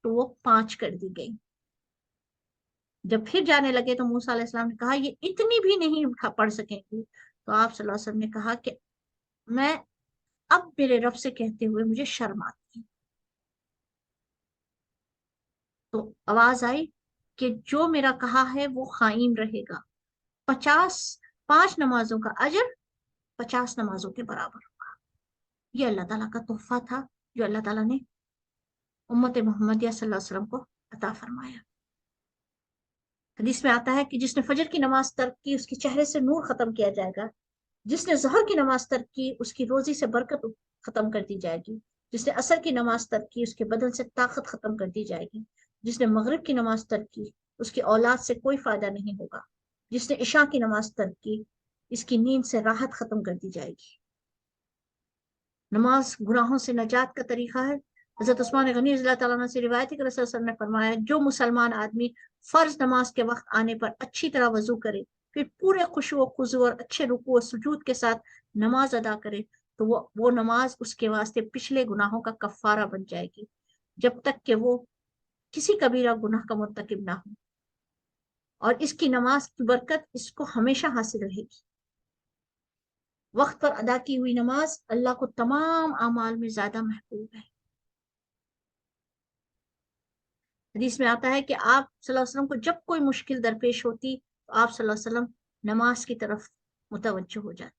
تو وہ 5 کر دی گئی. جب پھر جانے لگے تو موسیٰ علیہ السلام نے کہا یہ اتنی بھی نہیں پڑھ سکیں گی. تو آپ صلی اللہ علیہ وسلم نے کہا کہ میں اب میرے رب سے کہتے ہوئے مجھے شرم آتی ہے. تو آواز آئی کہ جو میرا کہا ہے وہ قائم رہے گا. 5 نمازوں کا اجر 50 نمازوں کے برابر ہوگا. یہ اللہ تعالیٰ کا تحفہ تھا جو اللہ تعالیٰ نے امت محمدیہ صلی اللہ علیہ وسلم کو عطا فرمایا. حدیث میں آتا ہے کہ جس نے فجر کی نماز ترک کی اس کے چہرے سے نور ختم کیا جائے گا. جس نے ظہر کی نماز ترک کی اس کی روزی سے برکت ختم کر دی جائے گی. جس نے عصر کی نماز ترک کی اس کے بدن سے طاقت ختم کر دی جائے گی. جس نے مغرب کی نماز ترک کی اس کی اولاد سے کوئی فائدہ نہیں ہوگا. جس نے عشاء کی نماز ترک کی اس کی نیند سے راحت ختم کر دی جائے گی. نماز گناہوں سے نجات کا طریقہ ہے. حضرت عثمان غنی رضی اللہ تعالیٰ عنہ سے روایت ہے کہ رسول اللہ صلی اللہ علیہ وسلم نے فرمایا جو مسلمان آدمی فرض نماز کے وقت آنے پر اچھی طرح وضو کرے، پھر پورے خشوع و خضوع اور اچھے رکوع و سجود کے ساتھ نماز ادا کرے تو وہ نماز اس کے واسطے پچھلے گناہوں کا کفارہ بن جائے گی جب تک کہ وہ کسی کبیرہ گناہ کا مرتکب نہ ہو. اور اس کی نماز کی برکت اس کو ہمیشہ حاصل رہے گی. وقت پر ادا کی ہوئی نماز اللہ کو تمام اعمال میں زیادہ محبوب ہے. حدیث میں آتا ہے کہ آپ صلی اللہ علیہ وسلم کو جب کوئی مشکل درپیش ہوتی تو آپ صلی اللہ علیہ وسلم نماز کی طرف متوجہ ہو جاتے.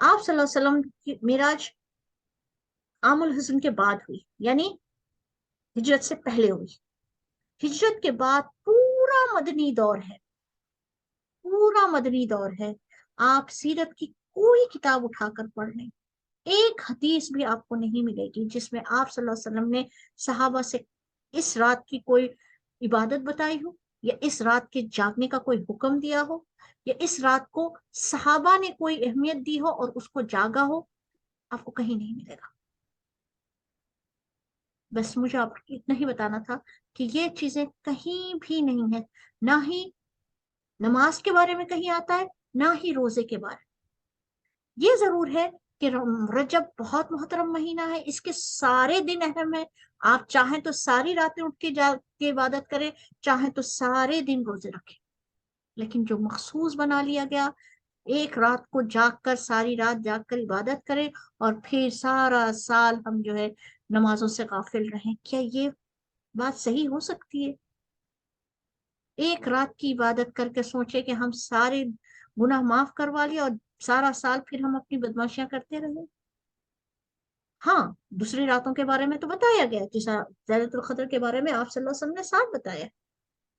آپ صلی اللہ علیہ وسلم کی معراج عام الحزن کے بعد ہوئی، یعنی ہجرت سے پہلے ہوئی۔ ہجرت کے بعد پورا مدنی دور ہے، پورا مدنی دور ہے۔ آپ سیرت کی کوئی کتاب اٹھا کر پڑھ لیں، ایک حدیث بھی آپ کو نہیں ملے گی جس میں آپ صلی اللہ علیہ وسلم نے صحابہ سے اس رات کی کوئی عبادت بتائی ہو، یا اس رات کے جاگنے کا کوئی حکم دیا ہو، یا اس رات کو صحابہ نے کوئی اہمیت دی ہو اور اس کو جاگا ہو۔ آپ کو کہیں نہیں ملے گا۔ بس مجھے آپ کو اتنا ہی بتانا تھا کہ یہ چیزیں کہیں بھی نہیں ہے، نہ ہی نماز کے بارے میں کہیں آتا ہے، نہ ہی روزے کے بارے میں۔ یہ ضرور ہے کہ رجب بہت محترم مہینہ ہے، اس کے سارے دن اہم ہے۔ آپ چاہیں تو ساری راتیں اٹھ کے جا کے عبادت کریں، چاہیں تو سارے دن روزے رکھیں، لیکن جو مخصوص بنا لیا گیا ایک رات کو جاگ کر، ساری رات جاگ کر عبادت کریں اور پھر سارا سال ہم جو ہے نمازوں سے غافل رہیں، کیا یہ بات صحیح ہو سکتی ہے؟ ایک رات کی عبادت کر کے سوچے کہ ہم سارے گناہ معاف کروا لیا اور سارا سال پھر ہم اپنی بدماشیاں کرتے رہے۔ ہاں، دوسری راتوں کے بارے میں تو بتایا گیا، جیسا ليلۃ القدر کے بارے میں آپ صلی اللہ علیہ وسلم نے ساتھ بتایا،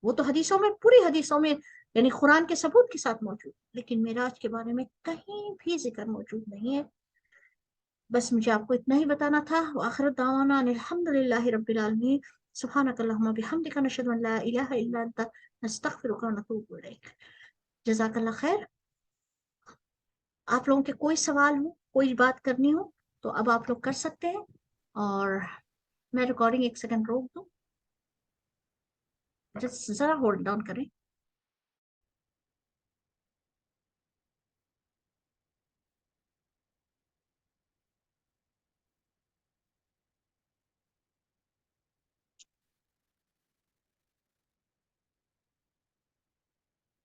وہ تو حدیثوں میں، پوری حدیثوں میں، یعنی قرآن کے ثبوت کے ساتھ موجود، لیکن معراج کے بارے میں کہیں بھی ذکر موجود نہیں ہے۔ بس مجھے آپ کو اتنا ہی بتانا تھا۔ وآخر دعوانا ان الحمد للہ رب العالمین۔ سبحانک اللہم بحمدک، نشہد ان لا الہ الا انت، نستغفرک ونتوب الیک۔ جزاک اللہ خیر۔ آپ لوگوں کے کوئی سوال ہو، کوئی بات کرنی ہو تو اب آپ لوگ کر سکتے ہیں، اور میں ریکارڈنگ ایک سیکنڈ روک دوں، ذرا ہولڈ ڈاؤن کریں۔